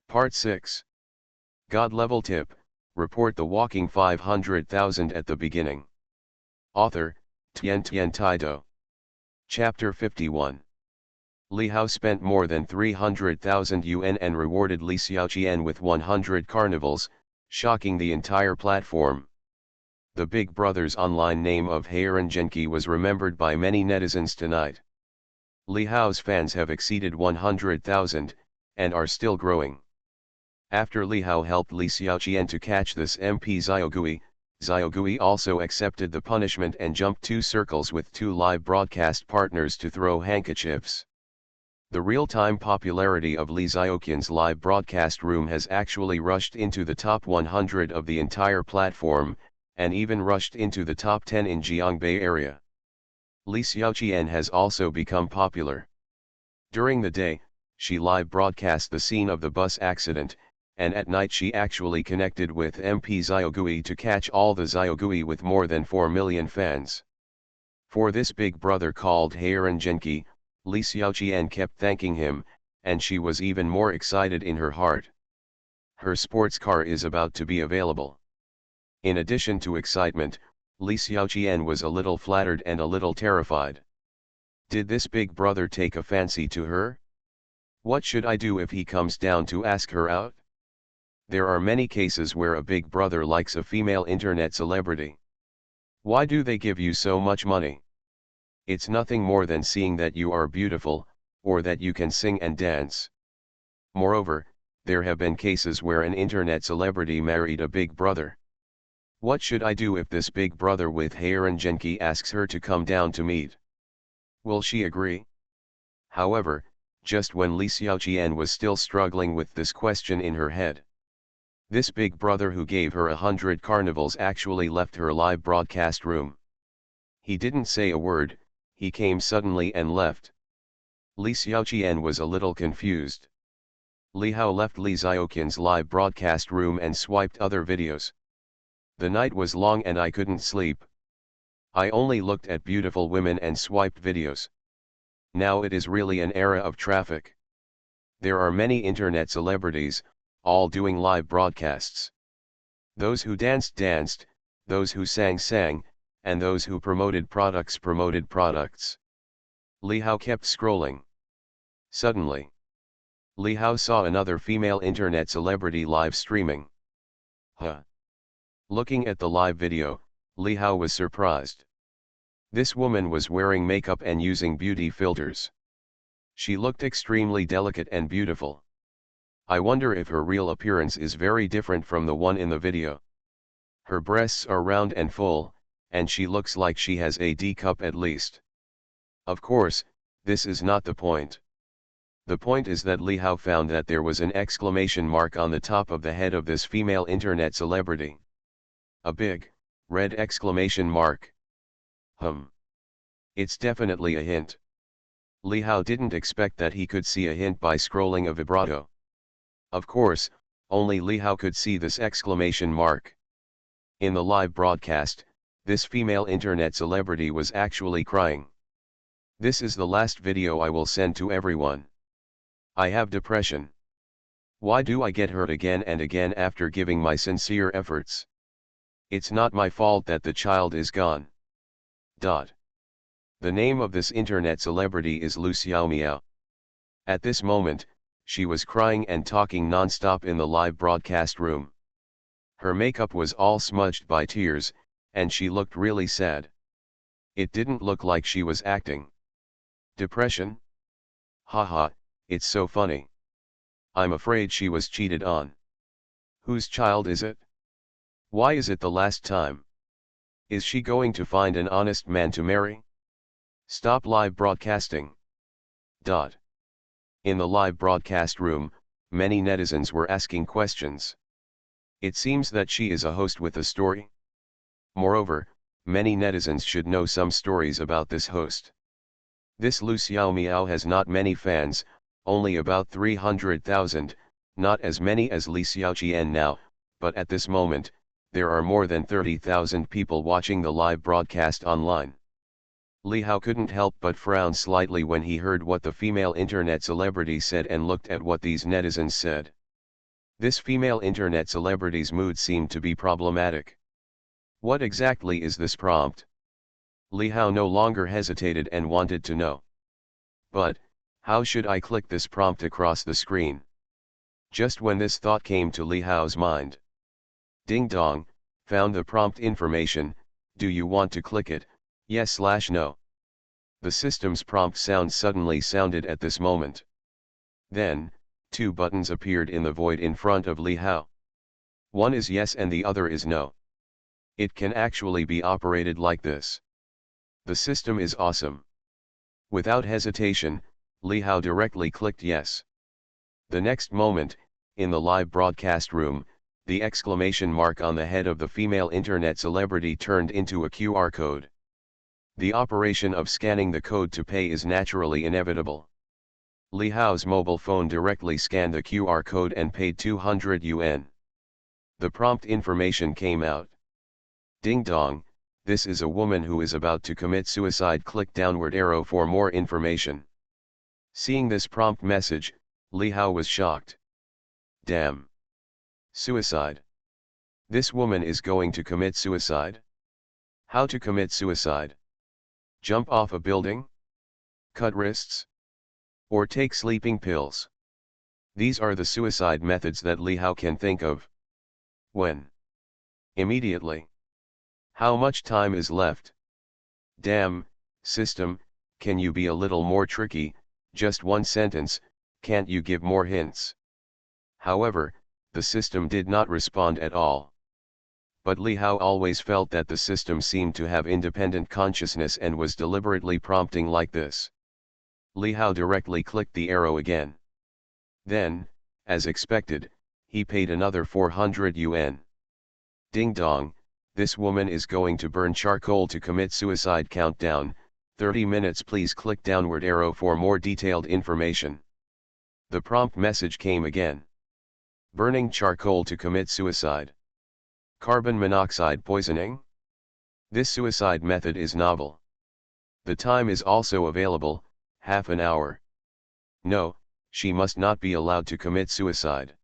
Part 6. God Level Tip, report the walking 500,000 at the beginning. Author, Tian Taido. Chapter 51. Li Hao spent more than 300,000 yuan and rewarded Li Xiaoqian with 100 carnivals, shocking the entire platform. The Big Brother's online name of Heiran Genki was remembered by many netizens tonight. Li Hao's fans have exceeded 100,000, and are still growing. After Li Hao helped Li Xiaoqian to catch this MP Xiaogui also accepted the punishment and jumped 2 circles with 2 live broadcast partners to throw handkerchiefs. The real-time popularity of Li Xiaoqian's live broadcast room has actually rushed into the top 100 of the entire platform, and even rushed into the top 10 in Jiangbei area. Li Xiaoqian has also become popular. During the day, she live broadcast the scene of the bus accident, and at night she actually connected with MP Xiaogui to catch all the Xiaogui with more than 4 million fans. For this Big Brother called Heiran Genki, Li Xiaoqian kept thanking him, and she was even more excited in her heart. Her sports car is about to be available. In addition to excitement, Li Xiaoqian was a little flattered and a little terrified. Did this Big Brother take a fancy to her? What should I do if he comes down to ask her out? There are many cases where a Big Brother likes a female internet celebrity. Why do they give you so much money? It's nothing more than seeing that you are beautiful, or that you can sing and dance. Moreover, there have been cases where an internet celebrity married a Big Brother. What should I do if this Big Brother with Heiran Genki asks her to come down to meet? Will she agree? However, just when Li Xiaoqian was still struggling with this question in her head, this Big Brother who gave her 100 carnivals actually left her live broadcast room. He didn't say a word, he came suddenly and left. Li Xiaoqian was a little confused. Li Hao left Li Xiaoqian's live broadcast room and swiped other videos. The night was long and I couldn't sleep. I only looked at beautiful women and swiped videos. Now it is really an era of traffic. There are many internet celebrities, all doing live broadcasts. Those who danced, those who sang, and those who promoted products. Li Hao kept scrolling. Suddenly, Li Hao saw another female internet celebrity live streaming. Huh. Looking at the live video, Li Hao was surprised. This woman was wearing makeup and using beauty filters. She looked extremely delicate and beautiful. I wonder if her real appearance is very different from the one in the video. Her breasts are round and full, and she looks like she has a D cup at least. Of course, this is not the point. The point is that Li Hao found that there was an exclamation mark on the top of the head of this female internet celebrity. A big, red exclamation mark. It's definitely a hint. Li Hao didn't expect that he could see a hint by scrolling a vibrato. Of course, only Li Hao could see this exclamation mark. In the live broadcast, this female internet celebrity was actually crying. This is the last video I will send to everyone. I have depression. Why do I get hurt again and again after giving my sincere efforts? It's not my fault that the child is gone. The name of this internet celebrity is Lu Xiaomiao. At this moment, she was crying and talking non-stop in the live broadcast room. Her makeup was all smudged by tears, and she looked really sad. It didn't look like she was acting. Depression? Haha, it's so funny. I'm afraid she was cheated on. Whose child is it? Why is it the last time? Is she going to find an honest man to marry? Stop live broadcasting. In the live broadcast room, many netizens were asking questions. It seems that she is a host with a story. Moreover, many netizens should know some stories about this host. This Lu Xiaomiao has not many fans, only about 300,000, not as many as Li Xiaoqian now, but at this moment, there are more than 30,000 people watching the live broadcast online. Li Hao couldn't help but frown slightly when he heard what the female internet celebrity said and looked at what these netizens said. This female internet celebrity's mood seemed to be problematic. What exactly is this prompt? Li Hao no longer hesitated and wanted to know. But, how should I click this prompt across the screen? Just when this thought came to Li Hao's mind. Ding dong, found the prompt information, do you want to click it, yes/no? The system's prompt sound suddenly sounded at this moment. Then, two buttons appeared in the void in front of Li Hao. One is yes and the other is no. It can actually be operated like this. The system is awesome. Without hesitation, Li Hao directly clicked yes. The next moment, in the live broadcast room, the exclamation mark on the head of the female internet celebrity turned into a QR code. The operation of scanning the code to pay is naturally inevitable. Li Hao's mobile phone directly scanned the QR code and paid 200 yuan. The prompt information came out. Ding dong, this is a woman who is about to commit suicide. Click downward arrow for more information. Seeing this prompt message, Li Hao was shocked. Damn. Suicide. This woman is going to commit suicide? How to commit suicide? Jump off a building? Cut wrists? Or take sleeping pills? These are the suicide methods that Li Hao can think of. When? Immediately. How much time is left? Damn, system, can you be a little more tricky, just one sentence, can't you give more hints? However, the system did not respond at all. But Li Hao always felt that the system seemed to have independent consciousness and was deliberately prompting like this. Li Hao directly clicked the arrow again. Then, as expected, he paid another 400 yuan. Ding dong, this woman is going to burn charcoal to commit suicide. Countdown, 30 minutes. Please click downward arrow for more detailed information. The prompt message came again. Burning charcoal to commit suicide. Carbon monoxide poisoning? This suicide method is novel. The time is also available, half an hour. No, she must not be allowed to commit suicide.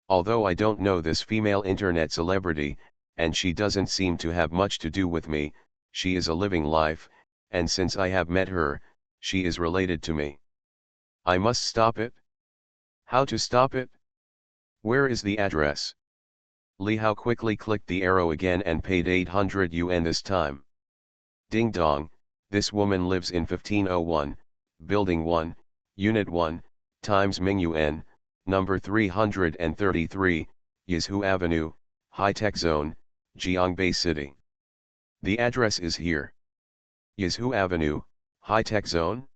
Although I don't know this female internet celebrity, and she doesn't seem to have much to do with me, she is a living life, and since I have met her, she is related to me. I must stop it? How to stop it? Where is the address? Li Hao quickly clicked the arrow again and paid 800 yuan this time. Ding dong, this woman lives in 1501, Building 1, Unit 1, Times Mingyuan, number 333, Yizhu Avenue, High Tech Zone, Jiangbei City. The address is here. Yizhu Avenue, High Tech Zone?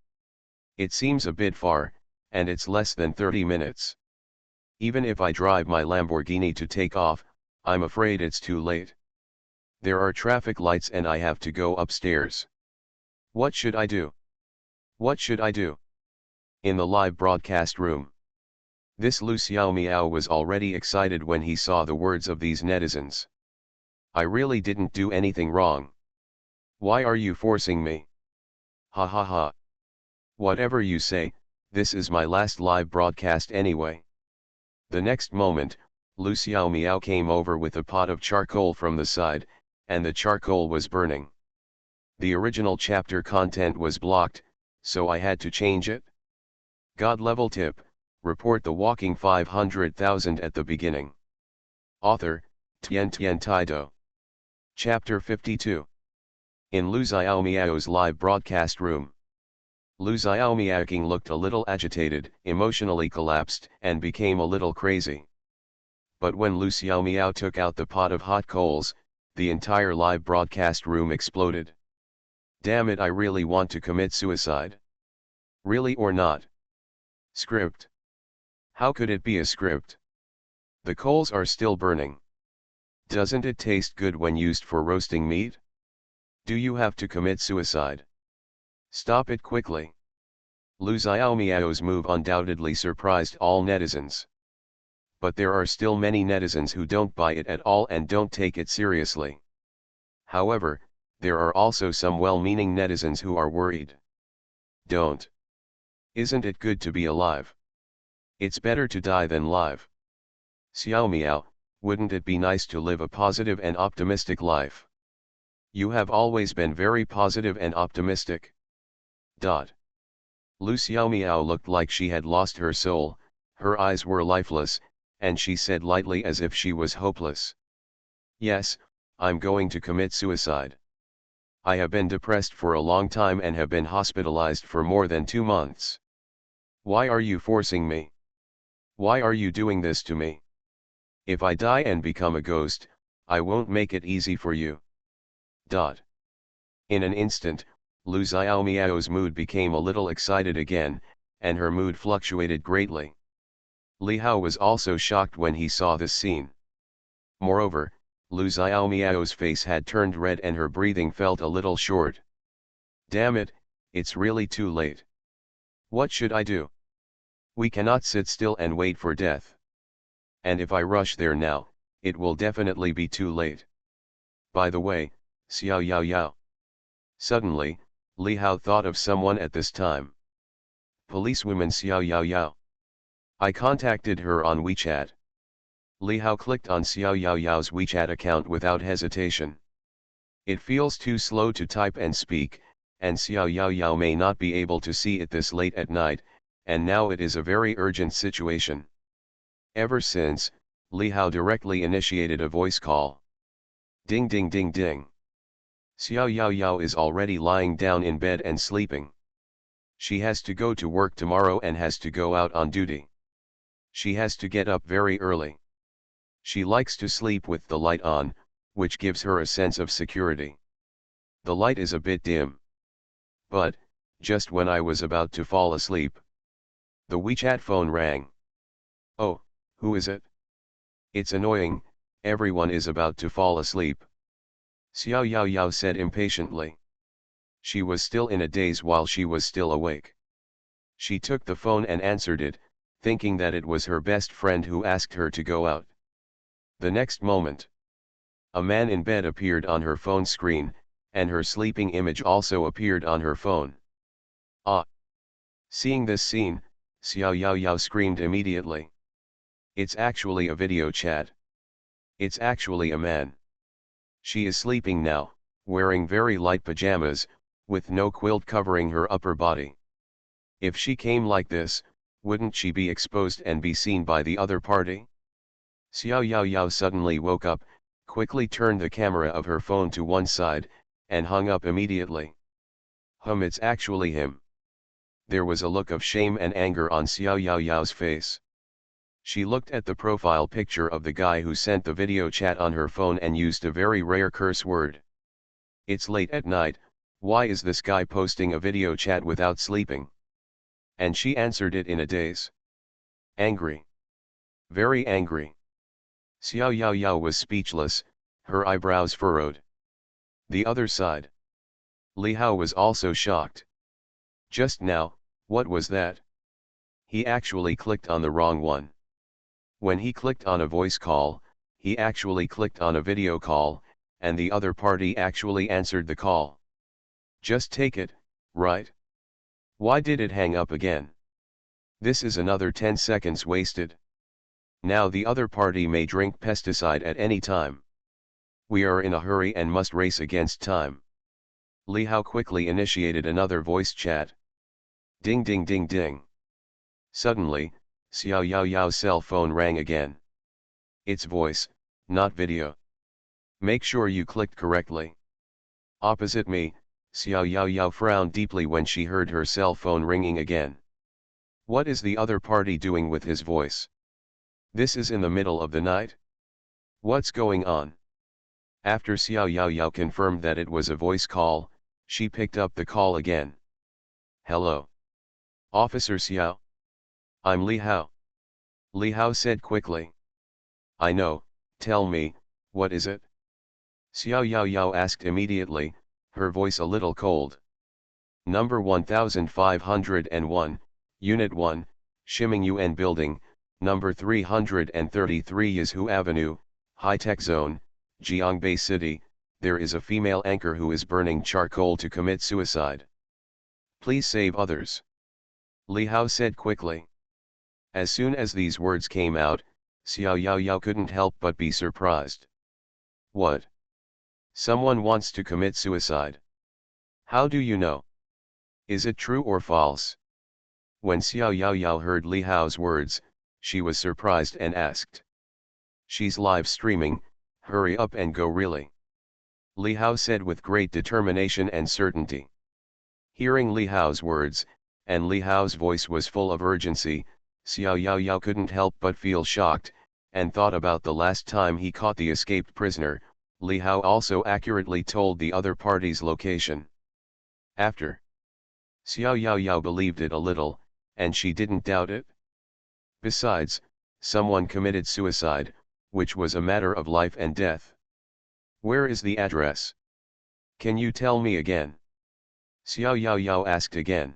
It seems a bit far, and it's less than 30 minutes. Even if I drive my Lamborghini to take off, I'm afraid it's too late. There are traffic lights and I have to go upstairs. What should I do? What should I do? In the live broadcast room. This Lu Xiaomiao was already excited when he saw the words of these netizens. I really didn't do anything wrong. Why are you forcing me? Ha ha ha. Whatever you say, this is my last live broadcast anyway. The next moment, Lu Xiaomiao came over with a pot of charcoal from the side, and the charcoal was burning. The original chapter content was blocked, so I had to change it. God level tip, report the walking 500,000 at the beginning. Author, Tian Taido. Chapter 52. In Lu Xiaomiao's live broadcast room. Lu Xiaomiao looked a little agitated, emotionally collapsed, and became a little crazy. But when Lu Xiaomiao took out the pot of hot coals, the entire live broadcast room exploded. Damn it, I really want to commit suicide. Really or not? Script. How could it be a script? The coals are still burning. Doesn't it taste good when used for roasting meat? Do you have to commit suicide? Stop it quickly. Lu Xiaomiao's move undoubtedly surprised all netizens. But there are still many netizens who don't buy it at all and don't take it seriously. However, there are also some well-meaning netizens who are worried. Don't. Isn't it good to be alive? It's better to die than live. Xiao Miao, wouldn't it be nice to live a positive and optimistic life? You have always been very positive and optimistic. Lu Xiao Miao looked like she had lost her soul, her eyes were lifeless, and she said lightly as if she was hopeless. Yes, I'm going to commit suicide. I have been depressed for a long time and have been hospitalized for more than 2 months. Why are you forcing me? Why are you doing this to me? If I die and become a ghost, I won't make it easy for you. In an instant, Lu Xiaomiao's mood became a little excited again, and her mood fluctuated greatly. Li Hao was also shocked when he saw this scene. Moreover, Lu Xiaomiao's face had turned red and her breathing felt a little short. Damn it, it's really too late. What should I do? We cannot sit still and wait for death. And if I rush there now, it will definitely be too late. By the way, Xiao Yao Yao. Suddenly, Li Hao thought of someone at this time. Policewoman Xiao Yao Yao. I contacted her on WeChat. Li Hao clicked on Xiao Yao Yao's WeChat account without hesitation. It feels too slow to type and speak, and Xiao Yao Yao may not be able to see it this late at night, and now it is a very urgent situation. Ever since, Li Hao directly initiated a voice call. Ding ding ding ding. Xiao Yao Yao is already lying down in bed and sleeping. She has to go to work tomorrow and has to go out on duty. She has to get up very early. She likes to sleep with the light on, which gives her a sense of security. The light is a bit dim. But, just when I was about to fall asleep, the WeChat phone rang. Oh, who is it? It's annoying, everyone is about to fall asleep. Xiao Yao Yao said impatiently. She was still in a daze while she was still awake. She took the phone and answered it, thinking that it was her best friend who asked her to go out. The next moment, a man in bed appeared on her phone screen, and her sleeping image also appeared on her phone. Ah! Seeing this scene, Xiao Yao Yao screamed immediately. It's actually a video chat. It's actually a man. She is sleeping now, wearing very light pajamas, with no quilt covering her upper body. If she came like this, wouldn't she be exposed and be seen by the other party? Xiao Yao Yao suddenly woke up, quickly turned the camera of her phone to one side, and hung up immediately. It's actually him. There was a look of shame and anger on Xiao Yao Yao's face. She looked at the profile picture of the guy who sent the video chat on her phone and used a very rare curse word. It's late at night, why is this guy posting a video chat without sleeping? And she answered it in a daze. Angry. Very angry. Xiao Yao Yao was speechless, her eyebrows furrowed. The other side. Li Hao was also shocked. Just now, what was that? He actually clicked on the wrong one. When he clicked on a voice call, he actually clicked on a video call, and the other party actually answered the call. Just take it, right? Why did it hang up again? This is another 10 seconds wasted. Now the other party may drink pesticide at any time. We are in a hurry and must race against time. Li Hao quickly initiated another voice chat. Ding ding ding ding. Suddenly, Xiao Yao Yao's cell phone rang again. It's voice, not video. Make sure you clicked correctly. Opposite me, Xiao Yao Yao frowned deeply when she heard her cell phone ringing again. What is the other party doing with his voice? This is in the middle of the night? What's going on? After Xiao Yao Yao confirmed that it was a voice call, she picked up the call again. Hello. Officer Xiao. I'm Li Hao. Li Hao said quickly. I know, tell me, what is it? Xiao Yao Yao asked immediately, her voice a little cold. Number 1501, Unit 1, Shiming Yuan Building, number 333 Yazhu Avenue, High Tech Zone, Jiangbei City, there is a female anchor who is burning charcoal to commit suicide. Please save others. Li Hao said quickly. As soon as these words came out, Xiao Yao Yao couldn't help but be surprised. What? Someone wants to commit suicide. How do you know? Is it true or false? When Xiao Yao Yao heard Li Hao's words, she was surprised and asked. She's live streaming, hurry up and go really. Li Hao said with great determination and certainty. Hearing Li Hao's words, and Li Hao's voice was full of urgency, Xiao Yao Yao couldn't help but feel shocked, and thought about the last time he caught the escaped prisoner. Li Hao also accurately told the other party's location. After, Xiao Yao Yao believed it a little, and she didn't doubt it. Besides, someone committed suicide, which was a matter of life and death. Where is the address? Can you tell me again? Xiao Yao Yao asked again.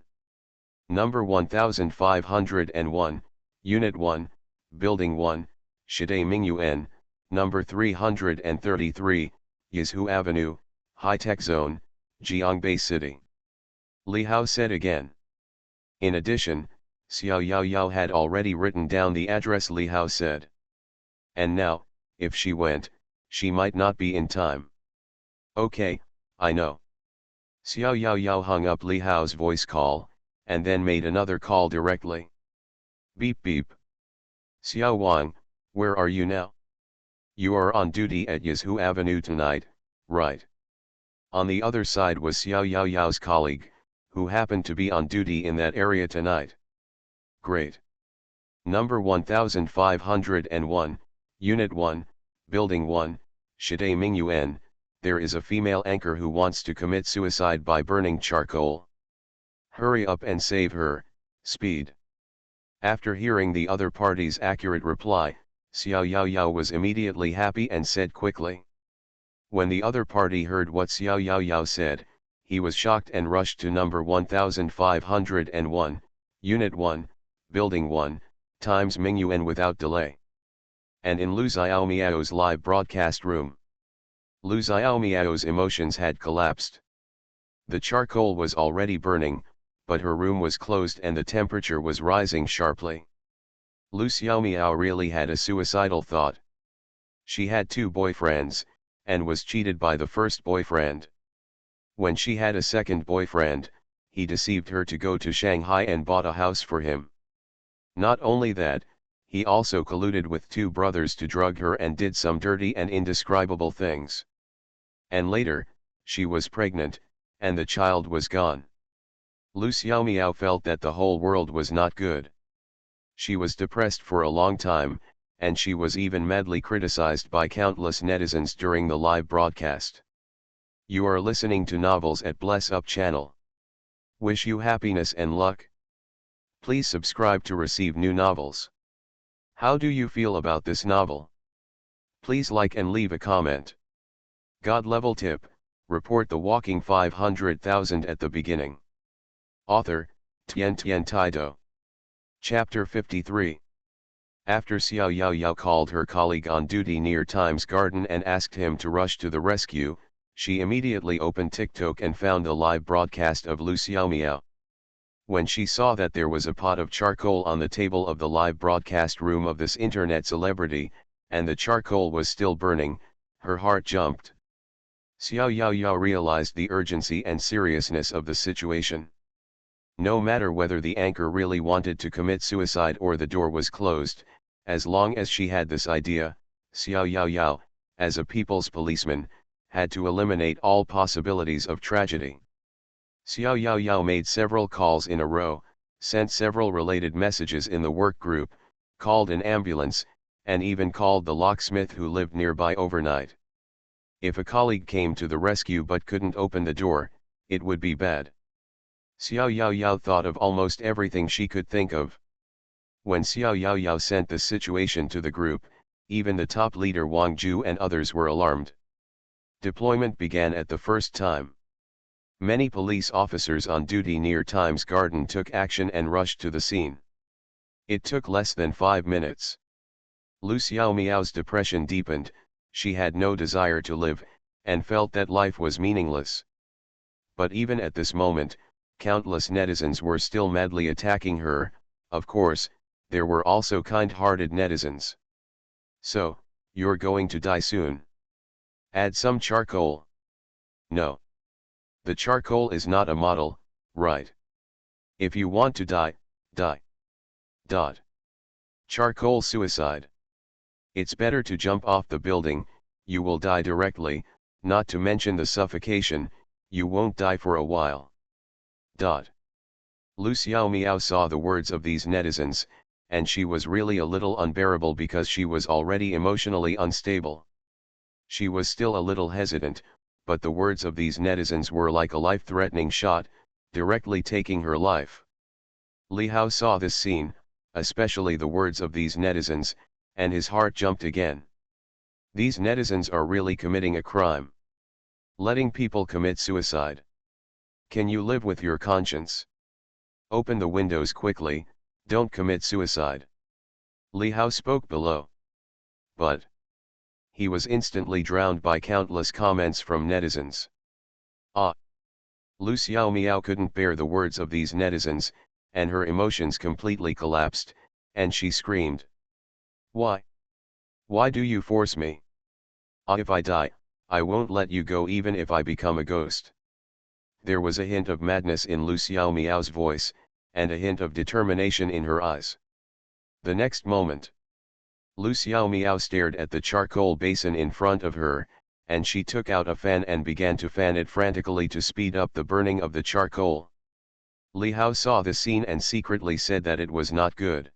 Number 1501, Unit 1, Building 1, Shidai Mingyuan, number 333, Yizhu Avenue, High-Tech Zone, Jiangbei City. Li Hao said again. In addition, Xiao Yao Yao had already written down the address Li Hao said. And now, if she went, she might not be in time. Okay, I know. Xiao Yao Yao hung up Li Hao's voice call, and then made another call directly. Beep beep. Xiao Wang, where are you now? You are on duty at Yizhu Avenue tonight, right? On the other side was Xiao Yao Yao's colleague, who happened to be on duty in that area tonight. Great. Number 1501, Unit 1, Building 1, Shidai Mingyuan, there is a female anchor who wants to commit suicide by burning charcoal. Hurry up and save her, speed. After hearing the other party's accurate reply, Xiao Yao Yao was immediately happy and said quickly. When the other party heard what Xiao Yao Yao said, he was shocked and rushed to number 1501, Unit 1, Building 1, times Mingyuan without delay. And in Lu Xiaomiao's live broadcast room. Lu Xiaomiao's emotions had collapsed. The charcoal was already burning, but her room was closed and the temperature was rising sharply. Lu Xiaomiao really had a suicidal thought. She had 2 boyfriends, and was cheated by the first boyfriend. When she had a second boyfriend, he deceived her to go to Shanghai and bought a house for him. Not only that, he also colluded with 2 brothers to drug her and did some dirty and indescribable things. And later, she was pregnant, and the child was gone. Lu Xiaomiao felt that the whole world was not good. She was depressed for a long time, and she was even madly criticized by countless netizens during the live broadcast. You are listening to Novels at Bless Up channel. Wish you happiness and luck. Please subscribe to receive new novels. How do you feel about this novel? Please like and leave a comment. God level tip, report the walking 500,000 at the beginning. Author, Tian Taido. Chapter 53. After Xiao Yao Yao called her colleague on duty near Times Garden and asked him to rush to the rescue, she immediately opened TikTok and found the live broadcast of Lu Xiaomiao. When she saw that there was a pot of charcoal on the table of the live broadcast room of this internet celebrity, and the charcoal was still burning, her heart jumped. Xiao Yao Yao realized the urgency and seriousness of the situation. No matter whether the anchor really wanted to commit suicide or the door was closed, as long as she had this idea, Xiao Yao Yao, as a people's policeman, had to eliminate all possibilities of tragedy. Xiao Yao Yao made several calls in a row, sent several related messages in the work group, called an ambulance, and even called the locksmith who lived nearby overnight. If a colleague came to the rescue but couldn't open the door, it would be bad. Xiao Yao Yao thought of almost everything she could think of. When Xiao Yao Yao sent the situation to the group, even the top leader Wang Ju and others were alarmed. Deployment began at the first time. Many police officers on duty near Times Garden took action and rushed to the scene. It took less than 5 minutes. Lu Xiaomiao's depression deepened, she had no desire to live, and felt that life was meaningless. But even at this moment, countless netizens were still madly attacking her. Of course, there were also kind-hearted netizens. So, you're going to die soon. Add some charcoal. No. The charcoal is not a model, right? If you want to die, die. Dot. Charcoal suicide. It's better to jump off the building, you will die directly, not to mention the suffocation, you won't die for a while. Dot. Lu Xiaomiao saw the words of these netizens, and she was really a little unbearable because she was already emotionally unstable. She was still a little hesitant, but the words of these netizens were like a life-threatening shot, directly taking her life. Li Hao saw this scene, especially the words of these netizens, and his heart jumped again. These netizens are really committing a crime. Letting people commit suicide. Can you live with your conscience? Open the windows quickly, don't commit suicide. Li Hao spoke below. But he was instantly drowned by countless comments from netizens. Ah! Lu Xiaomiao couldn't bear the words of these netizens, and her emotions completely collapsed, and she screamed. Why? Why do you force me? Ah, if I die, I won't let you go even if I become a ghost. There was a hint of madness in Lu Xiaomiao's voice, and a hint of determination in her eyes. The next moment, Lu Xiaomiao stared at the charcoal basin in front of her, and she took out a fan and began to fan it frantically to speed up the burning of the charcoal. Li Hao saw the scene and secretly said that it was not good.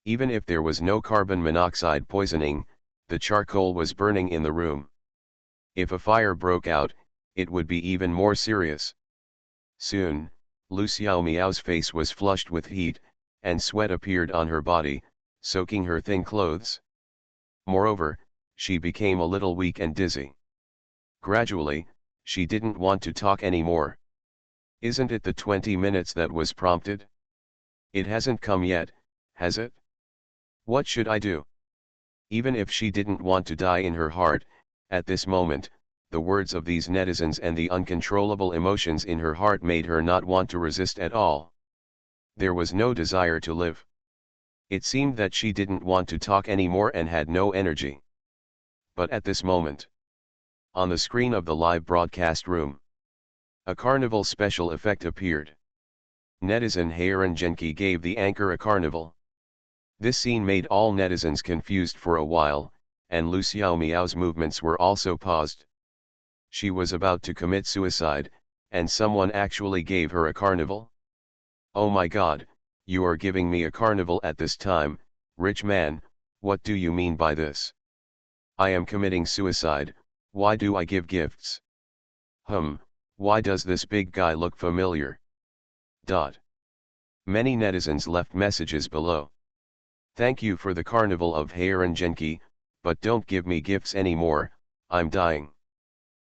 Even if there was no carbon monoxide poisoning, the charcoal was burning in the room. If a fire broke out, it would be even more serious. Soon, Lu Xiaomiao's face was flushed with heat, and sweat appeared on her body, soaking her thin clothes. Moreover, she became a little weak and dizzy. Gradually, she didn't want to talk anymore. Isn't it the 20 minutes that was prompted? It hasn't come yet, has it? What should I do? Even if she didn't want to die in her heart, at this moment, the words of these netizens and the uncontrollable emotions in her heart made her not want to resist at all. There was no desire to live. It seemed that she didn't want to talk anymore and had no energy. But at this moment, on the screen of the live broadcast room, a carnival special effect appeared. Netizen Heiran Genki gave the anchor a carnival. This scene made all netizens confused for a while, and Lu Xiaomiao's movements were also paused. She was about to commit suicide, and someone actually gave her a carnival? Oh my God, you are giving me a carnival at this time, rich man, what do you mean by this? I am committing suicide, why do I give gifts? Why does this big guy look familiar? Many netizens left messages below. Thank you for the carnival of Heiran Genki, but don't give me gifts anymore, I'm dying.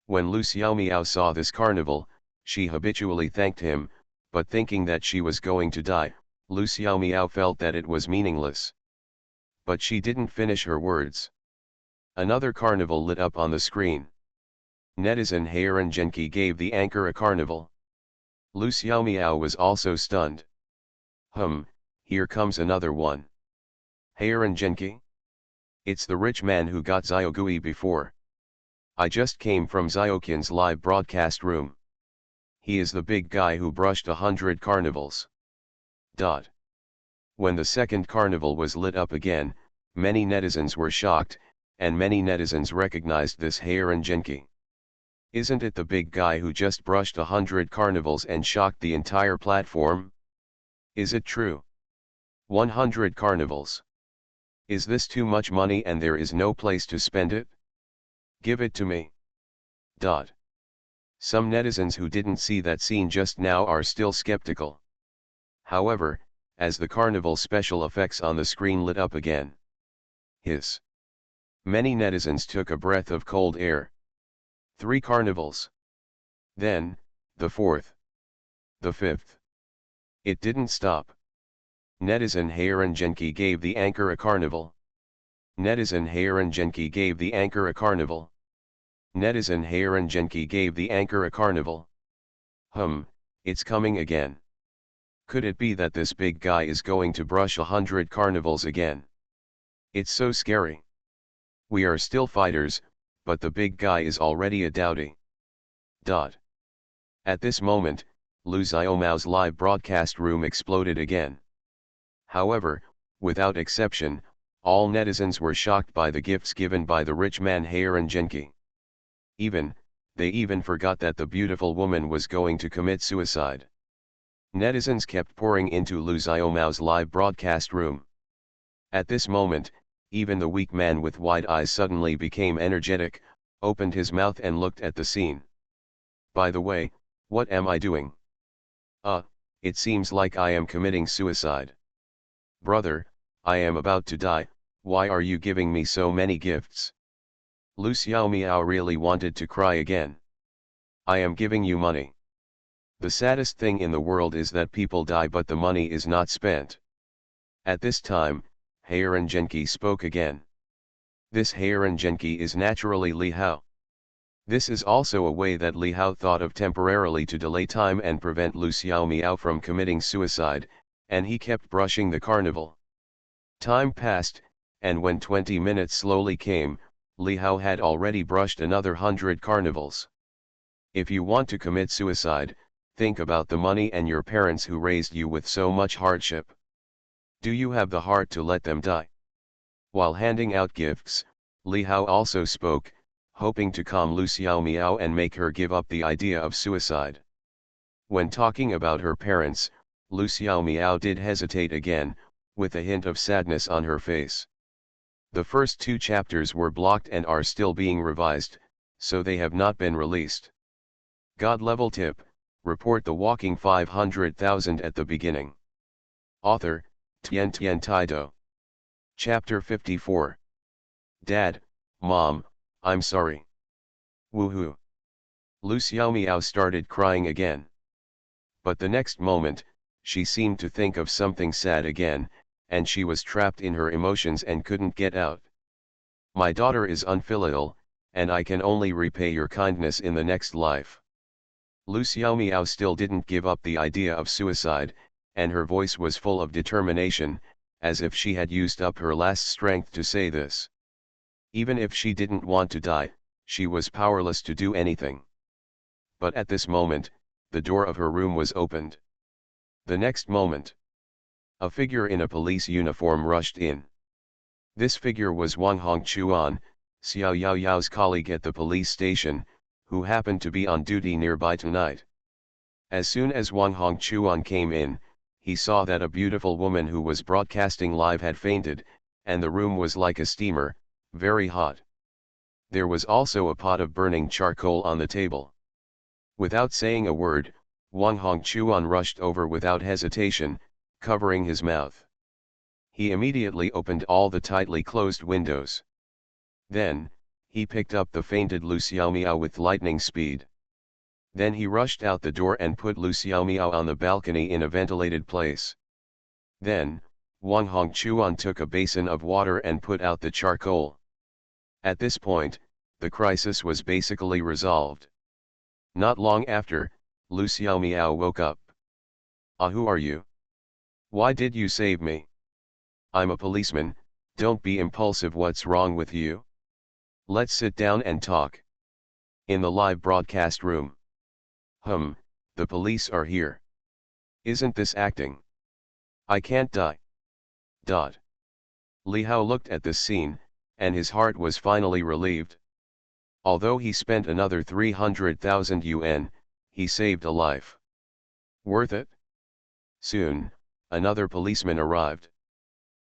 When Lu Xiaomiao saw this carnival, she habitually thanked him, but thinking that she was going to die, Lu Xiaomiao felt that it was meaningless. But she didn't finish her words. Another carnival lit up on the screen. Netizen Heiran Genki gave the anchor a carnival. Lu Xiaomiao was also stunned. Here comes another one. Heiran Genki? It's the rich man who got Xiaogui before. I just came from Xiaoqian's live broadcast room. He is the big guy who brushed 100 carnivals. When the second carnival was lit up again, many netizens were shocked, and many netizens recognized this Heiran Genki. Isn't it the big guy who just brushed 100 carnivals and shocked the entire platform? Is it true? 100 carnivals. Is this too much money and there is no place to spend it? Give it to me. Some netizens who didn't see that scene just now are still skeptical. However, as the carnival special effects on the screen lit up again, many netizens took a breath of cold air. 3 carnivals. Then, the 4th. The 5th. It didn't stop. Netizen Heiran Genki gave the anchor a carnival. Netizen Heiran Genki gave the anchor a carnival. Netizen Heiran Genki gave the anchor a carnival. It's coming again. Could it be that this big guy is going to brush 100 carnivals again? It's so scary. We are still fighters, but the big guy is already a dowdy. At this moment, Lu Xiaomao's live broadcast room exploded again. However, without exception, all netizens were shocked by the gifts given by the rich man Heiran Genki. They even forgot that the beautiful woman was going to commit suicide. Netizens kept pouring into Lu Xiaomao's live broadcast room. At this moment, even the weak man with wide eyes suddenly became energetic, opened his mouth and looked at the scene. By the way, what am I doing? It seems like I am committing suicide. Brother, I am about to die, why are you giving me so many gifts? Lu Xiaomiao really wanted to cry again. I am giving you money. The saddest thing in the world is that people die but the money is not spent. At this time, Heiran Genki spoke again. This Heiran Genki is naturally Li Hao. This is also a way that Li Hao thought of temporarily to delay time and prevent Lu Xiaomiao from committing suicide, and he kept brushing the carnival. Time passed, and when 20 minutes slowly came, Li Hao had already brushed another 100 carnivals. If you want to commit suicide, think about the money and your parents who raised you with so much hardship. Do you have the heart to let them die? While handing out gifts, Li Hao also spoke, hoping to calm Lu Xiaomiao and make her give up the idea of suicide. When talking about her parents, Lu Xiaomiao did hesitate again, with a hint of sadness on her face. The first 2 chapters were blocked and are still being revised, so they have not been released. God level tip, report the walking 500,000 at the beginning. Author, Tian Taido. Chapter 54. Dad, Mom, I'm sorry. Woohoo. Lu Xiaomiao started crying again. But the next moment, she seemed to think of something sad again, and she was trapped in her emotions and couldn't get out. My daughter is unfilial, and I can only repay your kindness in the next life. Lu Xiaomiao still didn't give up the idea of suicide, and her voice was full of determination, as if she had used up her last strength to say this. Even if she didn't want to die, she was powerless to do anything. But at this moment, the door of her room was opened. The next moment, a figure in a police uniform rushed in. This figure was Wang Hongchuan, Xiao Yaoyao's colleague at the police station, who happened to be on duty nearby tonight. As soon as Wang Hongchuan came in, he saw that a beautiful woman who was broadcasting live had fainted, and the room was like a steamer, very hot. There was also a pot of burning charcoal on the table. Without saying a word, Wang Hongchuan rushed over without hesitation, covering his mouth. He immediately opened all the tightly closed windows. Then, he picked up the fainted Lu Xiaomiao with lightning speed. Then he rushed out the door and put Lu Xiaomiao on the balcony in a ventilated place. Then, Wang Hongchuan took a basin of water and put out the charcoal. At this point, the crisis was basically resolved. Not long after, Lu Xiaomiao woke up. Who are you? Why did you save me? I'm a policeman, don't be impulsive, what's wrong with you? Let's sit down and talk. In the live broadcast room. The police are here. Isn't this acting? I can't die. Li Hao looked at this scene, and his heart was finally relieved. Although he spent another 300,000 yuan, he saved a life. Worth it? Soon, another policeman arrived.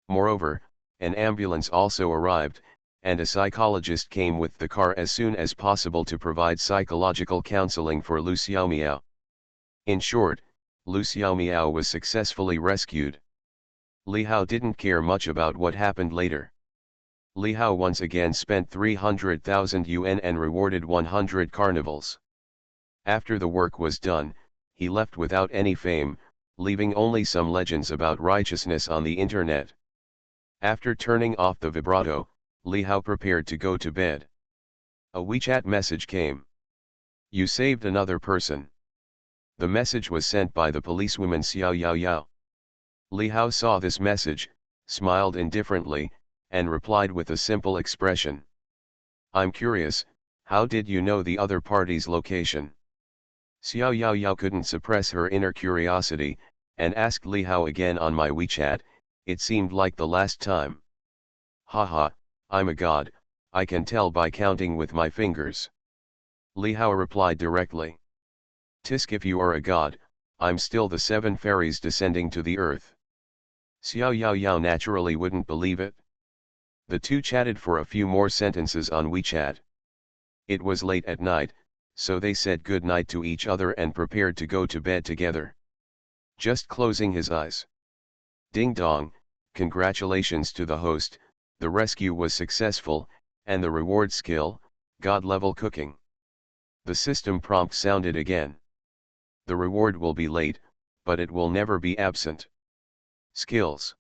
Moreover, an ambulance also arrived, and a psychologist came with the car as soon as possible to provide psychological counseling for Lu Xiaomiao. In short, Lu Xiaomiao was successfully rescued. Li Hao didn't care much about what happened later. Li Hao once again spent 300,000 yuan and rewarded 100 carnivals. After the work was done, he left without any fame, leaving only some legends about righteousness on the internet. After turning off the vibrato, Li Hao prepared to go to bed. A WeChat message came. You saved another person. The message was sent by the policewoman Xiao Yaoyao. Li Hao saw this message, smiled indifferently, and replied with a simple expression. I'm curious, how did you know the other party's location? Xiao Yao Yao couldn't suppress her inner curiosity, and asked Li Hao again on my WeChat. It seemed like the last time. Haha, I'm a god, I can tell by counting with my fingers. Li Hao replied directly. Tisk, if you are a god, I'm still the 7 fairies descending to the earth. Xiao Yao Yao naturally wouldn't believe it. The two chatted for a few more sentences on WeChat. It was late at night, so they said good night to each other and prepared to go to bed together. Just closing his eyes. Ding dong, congratulations to the host, the rescue was successful, and the reward skill, God-level cooking. The system prompt sounded again. The reward will be late, but it will never be absent. Skills.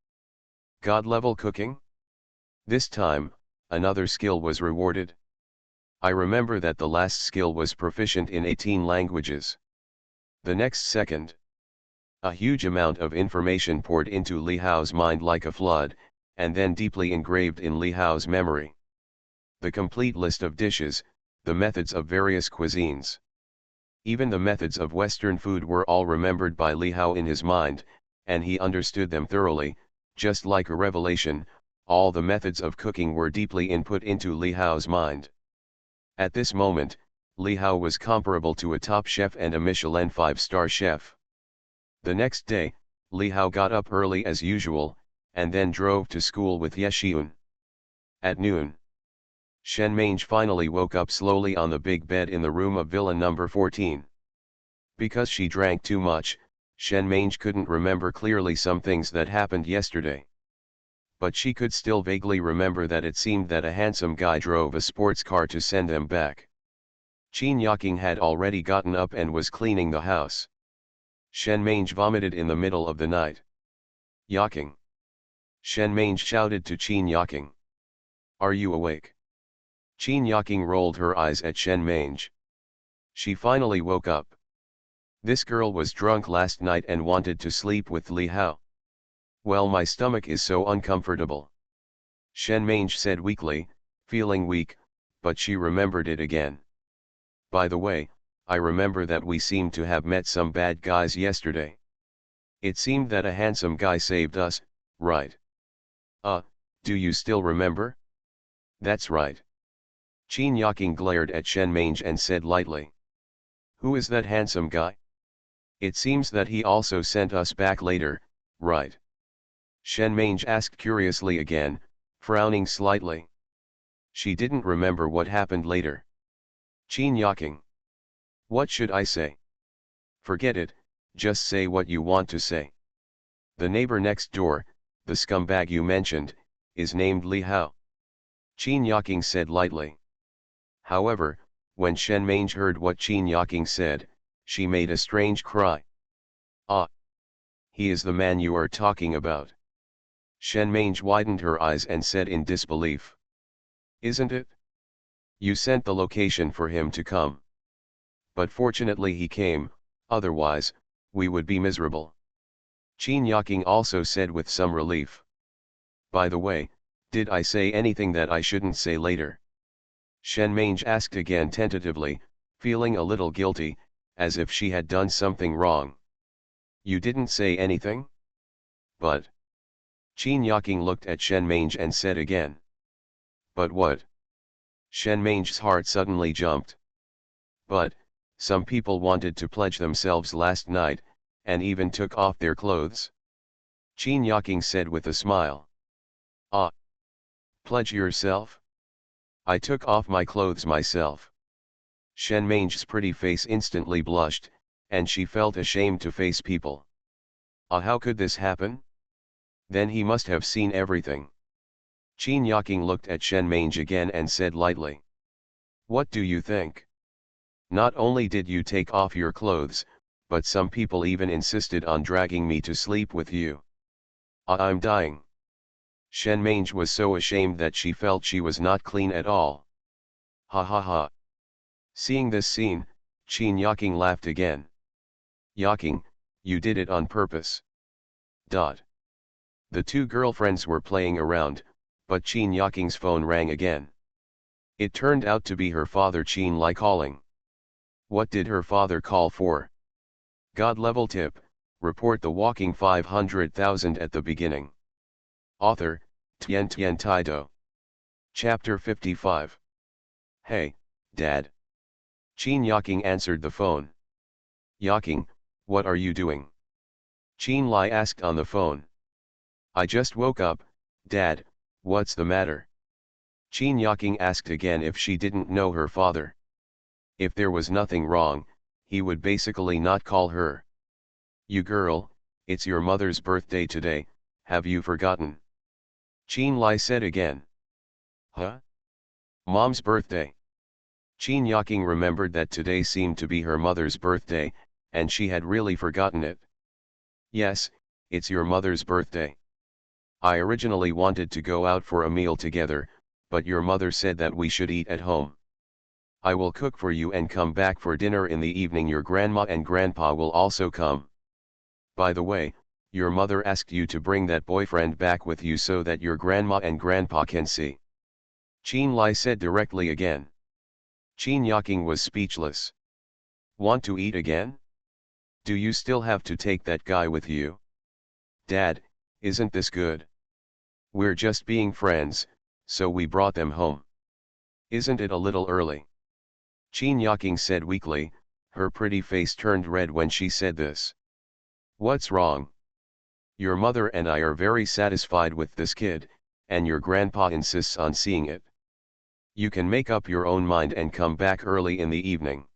God-level cooking? This time, another skill was rewarded. I remember that the last skill was proficient in 18 languages. The next second, a huge amount of information poured into Li Hao's mind like a flood, and then deeply engraved in Li Hao's memory. The complete list of dishes, the methods of various cuisines. Even the methods of Western food were all remembered by Li Hao in his mind, and he understood them thoroughly. Just like a revelation, all the methods of cooking were deeply input into Li Hao's mind. At this moment, Li Hao was comparable to a top chef and a Michelin 5-star chef. The next day, Li Hao got up early as usual, and then drove to school with Ye Xiun. At noon, Shen Mange finally woke up slowly on the big bed in the room of villa number 14. Because she drank too much, Shen Mange couldn't remember clearly some things that happened yesterday. But she could still vaguely remember that it seemed that a handsome guy drove a sports car to send them back. Qin Yaking had already gotten up and was cleaning the house. Shen Mange vomited in the middle of the night. Yaking. Shen Mange shouted to Qin Yaking. Are you awake? Qin Yaking rolled her eyes at Shen Mange. She finally woke up. This girl was drunk last night and wanted to sleep with Li Hao. Well, my stomach is so uncomfortable. Shen Mange said weakly, feeling weak, but she remembered it again. By the way, I remember that we seemed to have met some bad guys yesterday. It seemed that a handsome guy saved us, right? Do you still remember? That's right. Qin Yaking glared at Shen Mange and said lightly. Who is that handsome guy? It seems that he also sent us back later, right? Shen Mange asked curiously again, frowning slightly. She didn't remember what happened later. Qin Yaking. What should I say? Forget it, just say what you want to say. The neighbor next door, the scumbag you mentioned, is named Li Hao. Qin Yaking said lightly. However, when Shen Mange heard what Qin Yaking said, she made a strange cry. Ah! He is the man you are talking about. Shen Mange widened her eyes and said in disbelief. Isn't it? You sent the location for him to come. But fortunately he came, otherwise, we would be miserable. Qin Yaking also said with some relief. By the way, did I say anything that I shouldn't say later? Shen Mange asked again tentatively, feeling a little guilty, as if she had done something wrong. You didn't say anything? But. Qin Yaking looked at Shen Mange and said again. But what? Shen Mange's heart suddenly jumped. But, some people wanted to pledge themselves last night, and even took off their clothes. Qin Yaking said with a smile. Ah! Pledge yourself? I took off my clothes myself. Shen Mange's pretty face instantly blushed, and she felt ashamed to face people. Ah, how could this happen? Then he must have seen everything. Qin Yaking looked at Shen Mange again and said lightly. What do you think? Not only did you take off your clothes, but some people even insisted on dragging me to sleep with you. I'm dying. Shen Mange was so ashamed that she felt she was not clean at all. Ha ha ha. Seeing this scene, Qin Yaking laughed again. Yaking, you did it on purpose. Dot. The two girlfriends were playing around, but Qin Yaking's phone rang again. It turned out to be her father Chin Lai calling. What did her father call for? God level tip, report the walking 500,000 at the beginning. Author, Tian Tian Taido. Chapter 55. Hey, Dad. Chin Yaking answered the phone. Yaking, what are you doing? Chin Lai asked on the phone. I just woke up, Dad, what's the matter? Chin Yaking asked again if she didn't know her father. If there was nothing wrong, he would basically not call her. You girl, it's your mother's birthday today, have you forgotten? Chin Lai said again. Huh? Mom's birthday. Chin Yaking remembered that today seemed to be her mother's birthday, and she had really forgotten it. Yes, it's your mother's birthday. I originally wanted to go out for a meal together, but your mother said that we should eat at home. I will cook for you and come back for dinner in the evening. Your grandma and grandpa will also come. By the way, your mother asked you to bring that boyfriend back with you so that your grandma and grandpa can see. Chin Lai said directly again. Chin Yaking was speechless. Want to eat again? Do you still have to take that guy with you? Dad, isn't this good? We're just being friends, so we brought them home. Isn't it a little early? Chin Yaking said weakly, her pretty face turned red when she said this. What's wrong? Your mother and I are very satisfied with this kid, and your grandpa insists on seeing it. You can make up your own mind and come back early in the evening.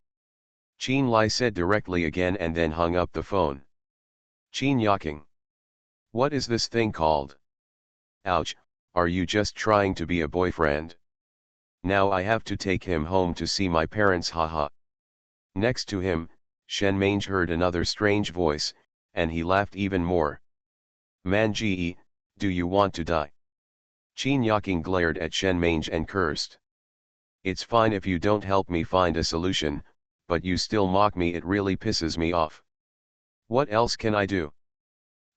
Chin Lai said directly again and then hung up the phone. Chin Yaking. What is this thing called? Ouch, are you just trying to be a boyfriend? Now I have to take him home to see my parents, haha. Next to him, Shen Mange heard another strange voice, and he laughed even more. Man Ji, do you want to die? Chin Yaking glared at Shen Mange and cursed. It's fine if you don't help me find a solution, but you still mock me. It really pisses me off. What else can I do?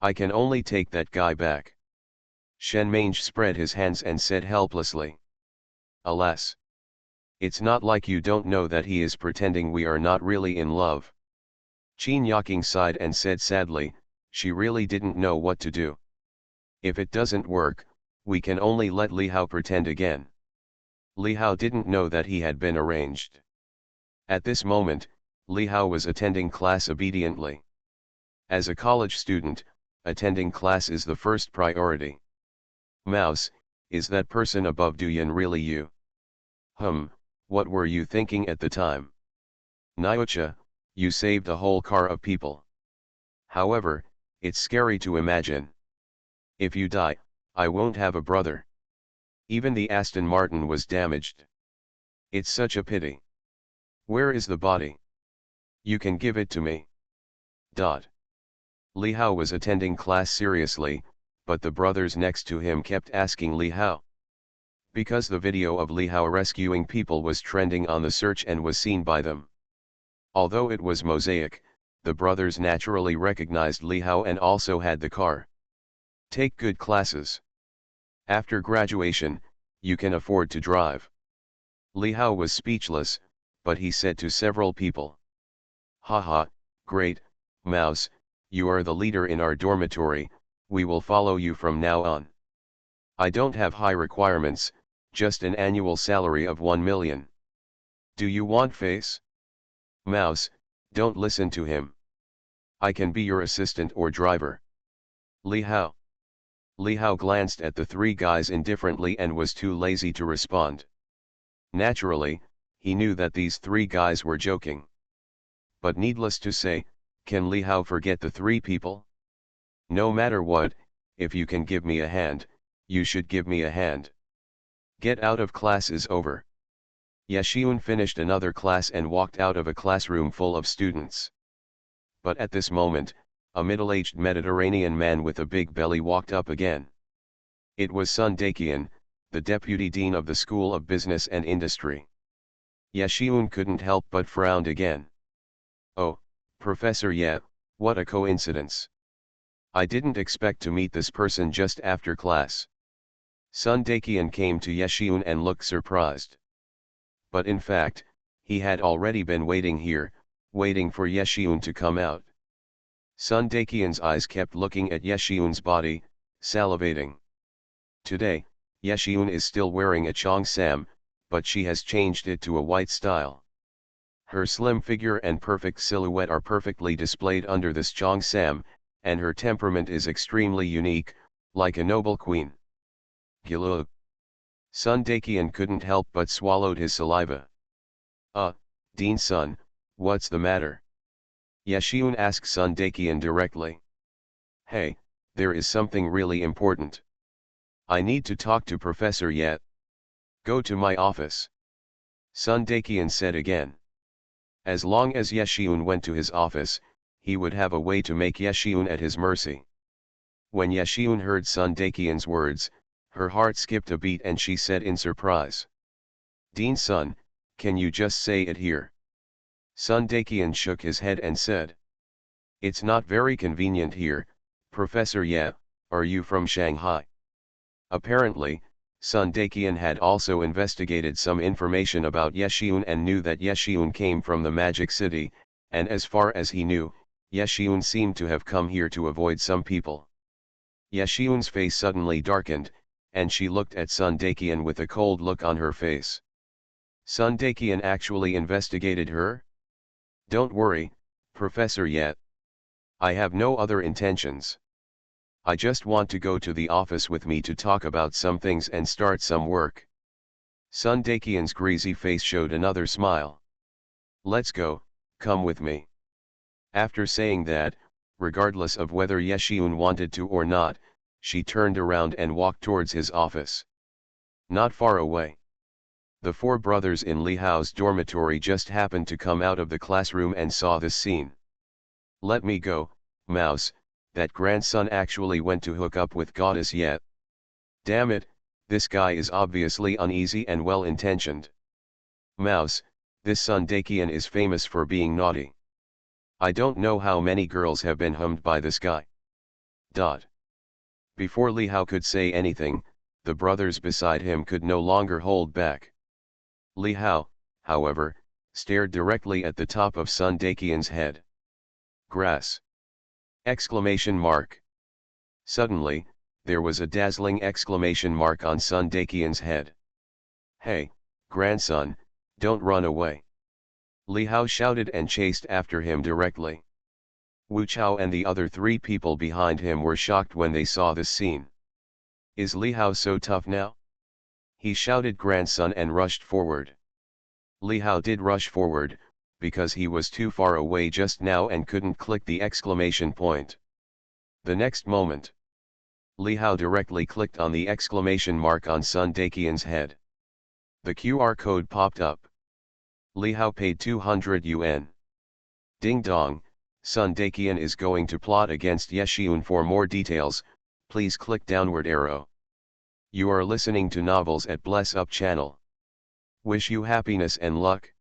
I can only take that guy back. Shen Mange spread his hands and said helplessly. Alas. It's not like you don't know that he is pretending we are not really in love. Chin Yaking sighed and said sadly, she really didn't know what to do. If it doesn't work, we can only let Li Hao pretend again. Li Hao didn't know that he had been arranged. At this moment, Li Hao was attending class obediently. As a college student, attending class is the first priority. Mouse, is that person above Duyan really you? What were you thinking at the time? Nyocha, you saved a whole car of people. However, it's scary to imagine. If you die, I won't have a brother. Even the Aston Martin was damaged. It's such a pity. Where is the body? You can give it to me. Li Hao was attending class seriously, but the brothers next to him kept asking Li Hao. Because the video of Li Hao rescuing people was trending on the search and was seen by them. Although it was mosaic, the brothers naturally recognized Li Hao and also had the car. Take good classes. After graduation, you can afford to drive. Li Hao was speechless, but he said to several people. Haha, great, Mouse, you are the leader in our dormitory, we will follow you from now on. I don't have high requirements, just an annual salary of 1 million. Do you want face? Mouse, don't listen to him. I can be your assistant or driver. Li Hao. Li Hao glanced at the three guys indifferently and was too lazy to respond. Naturally, he knew that these three guys were joking. But needless to say, can Li Hao forget the three people? No matter what, if you can give me a hand, you should give me a hand. Get out of class is over. Yashiun finished another class and walked out of a classroom full of students. But at this moment, a middle-aged Mediterranean man with a big belly walked up again. It was Sun Dakian, the deputy dean of the School of Business and Industry. Yashiun couldn't help but frowned again. Oh, Professor Ye, what a coincidence. I didn't expect to meet this person just after class. Sun Dakian came to Yashiun and looked surprised. but in fact, he had already been waiting here, waiting for Yeshiun to come out. Sun Dakian's eyes kept looking at Yeshiun's body, salivating. Today, Yeshiun is still wearing a cheongsam, but she has changed it to a white style. Her slim figure and perfect silhouette are perfectly displayed under this cheongsam, and her temperament is extremely unique, like a noble queen. Gilug. Sun Dakian couldn't help but swallowed his saliva. Dean Sun, what's the matter? Yeshiun asked Sun Dakian directly. Hey, there is something really important. I need to talk to Professor Yet. Go to my office. Sun Dakian said again. As long as Yeshiun went to his office, he would have a way to make Yeshiun at his mercy. When Yeshiun heard Sun Dakian's words, her heart skipped a beat and she said in surprise. Dean Sun, can you just say it here? Sun Dakian shook his head and said. It's not very convenient here, Professor Ye, are you from Shanghai? Apparently, Sun Dakian had also investigated some information about Yeshiun and knew that Yeshiun came from the Magic City, and as far as he knew, Yeshiun seemed to have come here to avoid some people. Yeshiun's face suddenly darkened, and she looked at Sun Dakian with a cold look on her face. Sun Dakian actually investigated her? Don't worry, Professor Yet. I have no other intentions. I just want to go to the office with me to talk about some things and start some work. Sun Dakian's greasy face showed another smile. Let's go, come with me. After saying that, regardless of whether Yeshiun wanted to or not, she turned around and walked towards his office. Not far away. The four brothers in Li Hao's dormitory just happened to come out of the classroom and saw this scene. Let me go, Mouse, that grandson actually went to hook up with Goddess Yet. Damn it, this guy is obviously uneasy and well-intentioned. Mouse, this Sun Dakian is famous for being naughty. I don't know how many girls have been hummed by this guy. Before Li Hao could say anything, the brothers beside him could no longer hold back. Li Hao, however, stared directly at the top of Sun Dakian's head. Grass! Exclamation mark. Suddenly, there was a dazzling exclamation mark on Sun Dakian's head. Hey, grandson, don't run away. Li Hao shouted and chased after him directly. Wu Chao and the other three people behind him were shocked when they saw this scene. Is Li Hao so tough now? He shouted grandson and rushed forward. Li Hao did rush forward, because he was too far away just now and couldn't click the exclamation point. The next moment, Li Hao directly clicked on the exclamation mark on Sun Dakian's head. The QR code popped up. Li Hao paid 200 yuan. Ding dong, Sun Dakian is going to plot against Yeshiun. For more details, please click downward arrow. You are listening to Novels at Bless Up channel. Wish you happiness and luck.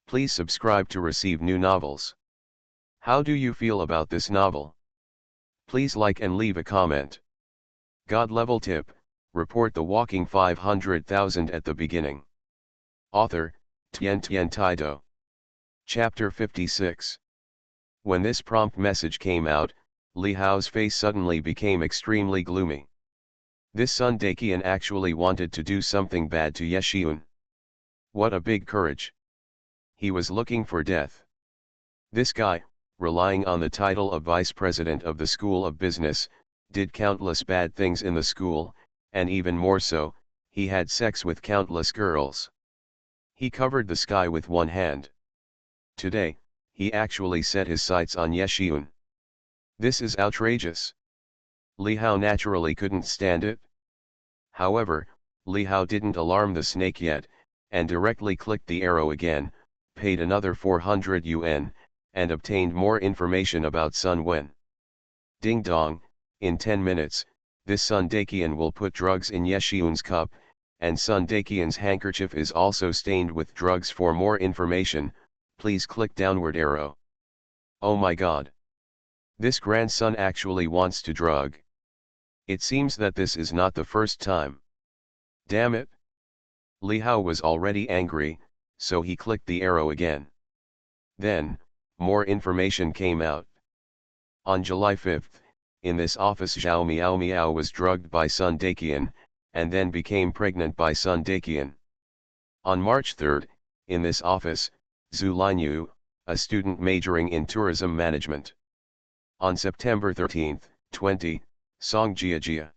Please subscribe to receive new novels. How do you feel about this novel? Please like and leave a comment. God level tip, report the walking 500,000 at the beginning. Author, Tian Taido. Chapter 56. When this prompt message came out, Li Hao's face suddenly became extremely gloomy. This Sun Dakian actually wanted to do something bad to Yeshiun. What a big courage. He was looking for death. This guy, relying on the title of vice president of the School of Business, did countless bad things in the school, and even more so, he had sex with countless girls. He covered the sky with one hand. Today, he actually set his sights on Yeshiun. This is outrageous. Li Hao naturally couldn't stand it. However, Li Hao didn't alarm the snake yet, and directly clicked the arrow again, paid another 400 yuan, and obtained more information about Sun Wen. Ding dong, in 10 minutes, this Sun Dakian will put drugs in Yeshiun's cup, and Sun Dakian's handkerchief is also stained with drugs. For more information, please click downward arrow. Oh my god. This grandson actually wants to drug. It seems that this is not the first time. Damn it. Li Hao was already angry, so he clicked the arrow again. Then, more information came out. On July 5, in this office Zhao Miao Miao was drugged by Sun Daqian, and then became pregnant by Sun Daqian. On March 3, in this office, Zhu Linyu, a student majoring in tourism management. On September 13, 20, Song Jiajia.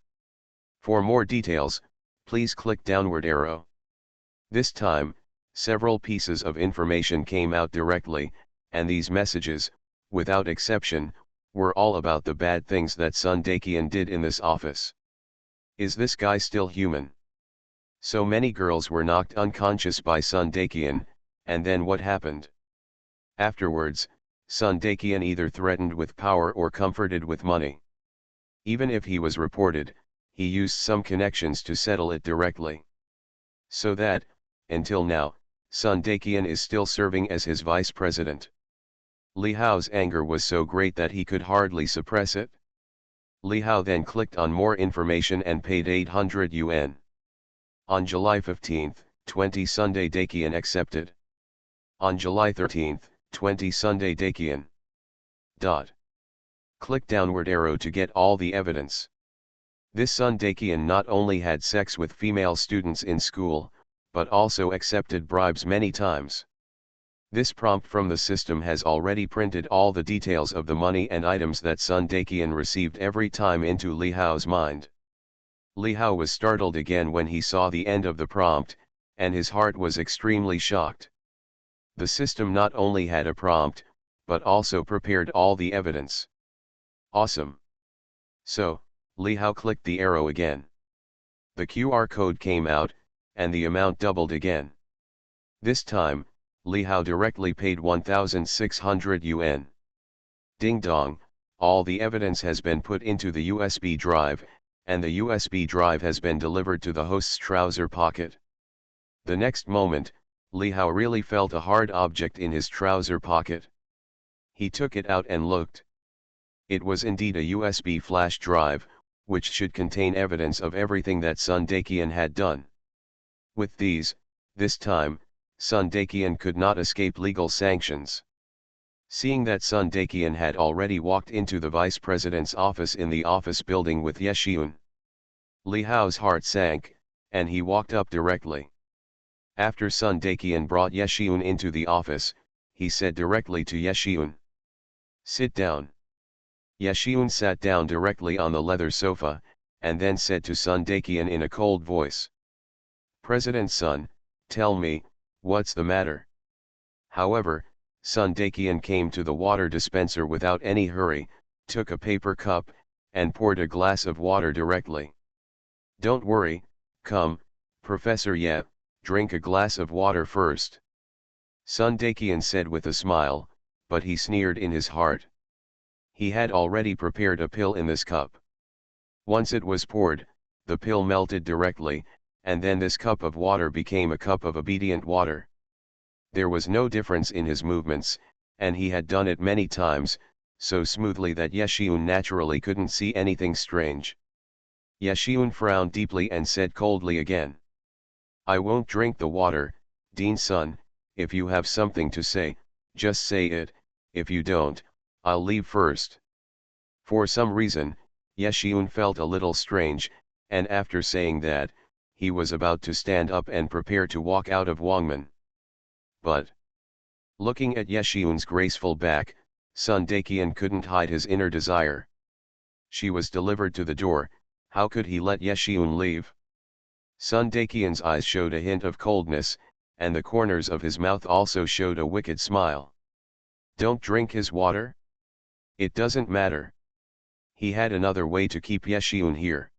For more details, please click downward arrow. This time, several pieces of information came out directly, and these messages, without exception, were all about the bad things that Sun Daqian did in this office. Is this guy still human? So many girls were knocked unconscious by Sun Daqian, and then what happened? Afterwards, Sun Daqian either threatened with power or comforted with money. Even if he was reported, he used some connections to settle it directly. So that, until now, Sun Daqian is still serving as his vice president. Li Hao's anger was so great that he could hardly suppress it. Li Hao then clicked on more information and paid 800 yuan. On July 15, 20 Sunday Daqian accepted. On July 13, 20 Sunday Daqian. Click downward arrow to get all the evidence. This Sun Daqian not only had sex with female students in school, but also accepted bribes many times. This prompt from the system has already printed all the details of the money and items that Sun Daqian received every time into Li Hao's mind. Li Hao was startled again when he saw the end of the prompt, and his heart was extremely shocked. The system not only had a prompt, but also prepared all the evidence. Awesome! So, Li Hao clicked the arrow again. The QR code came out, and the amount doubled again. This time, Li Hao directly paid 1,600 yuan. Ding dong, all the evidence has been put into the USB drive, and the USB drive has been delivered to the host's trouser pocket. The next moment, Li Hao really felt a hard object in his trouser pocket. He took it out and looked. It was indeed a USB flash drive, which should contain evidence of everything that Sun Daqian had done. With these, this time, Sun Daqian could not escape legal sanctions. Seeing that Sun Daqian had already walked into the vice president's office in the office building with Ye Xiun, Li Hao's heart sank, and he walked up directly. After Sun Daqian brought Ye Xiun into the office, he said directly to Ye Xiun, "Sit down." Ye Xiun sat down directly on the leather sofa, and then said to Sun Daqian in a cold voice, "President Sun, tell me, what's the matter?" However, Sun Daqian came to the water dispenser without any hurry, took a paper cup, and poured a glass of water directly. "Don't worry, come, Professor Ye, drink a glass of water first." Sun Daqian said with a smile, but he sneered in his heart. He had already prepared a pill in this cup. Once it was poured, the pill melted directly, and then this cup of water became a cup of obedient water. There was no difference in his movements, and he had done it many times, so smoothly that Ye Xiun naturally couldn't see anything strange. Ye Xiun frowned deeply and said coldly again, "I won't drink the water, Dean Sun. If you have something to say, just say it, if you don't, I'll leave first." For some reason, Ye Xiun felt a little strange, and after saying that, he was about to stand up and prepare to walk out of Wangmen. But, looking at Ye Xiun's graceful back, Sun Daqian couldn't hide his inner desire. She was delivered to the door, how could he let Ye Xiun leave? Sun Daqian's eyes showed a hint of coldness, and the corners of his mouth also showed a wicked smile. Don't drink his water? It doesn't matter. He had another way to keep Ye Xiun here.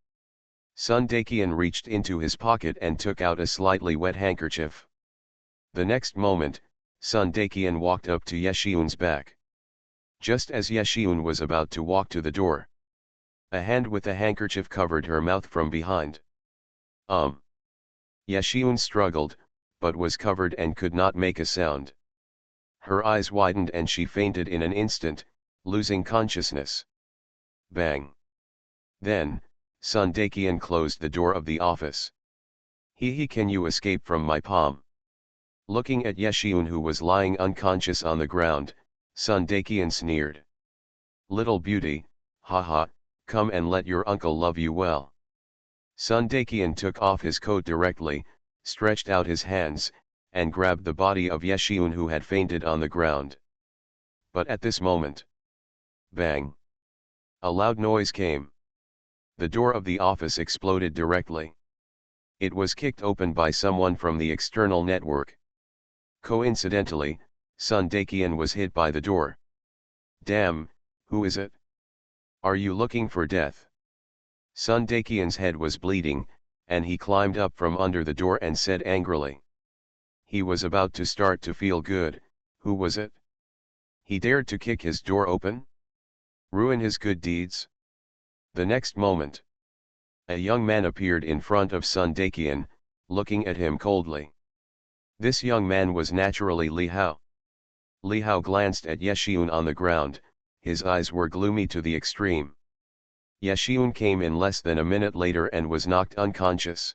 Sun Daqian reached into his pocket and took out a slightly wet handkerchief. The next moment, Sun Daqian walked up to Ye Xiun's back. Just as Ye Xiun was about to walk to the door, a hand with a handkerchief covered her mouth from behind. Ye Xiun struggled, but was covered and could not make a sound. Her eyes widened and she fainted in an instant, losing consciousness. Bang! Then, Sun Daqian closed the door of the office. He can you escape from my palm? Looking at Yeshiun, who was lying unconscious on the ground, Sun Dakian sneered. "Little beauty, haha, come and let your uncle love you well." Sun Dakian took off his coat directly, stretched out his hands, and grabbed the body of Yeshiun, who had fainted on the ground. But at this moment, bang! A loud noise came. The door of the office exploded directly. It was kicked open by someone from the external network. Coincidentally, Sun Dakian was hit by the door. "Damn, who is it? Are you looking for death?" Sun Dakian's head was bleeding, and he climbed up from under the door and said angrily. He was about to start to feel good. Who was it? He dared to kick his door open? Ruin his good deeds? The next moment, a young man appeared in front of Sun Dakian, looking at him coldly. This young man was naturally Li Hao. Li Hao glanced at Yeshiun on the ground. His eyes were gloomy to the extreme. Yeshiun came in less than a minute later and was knocked unconscious.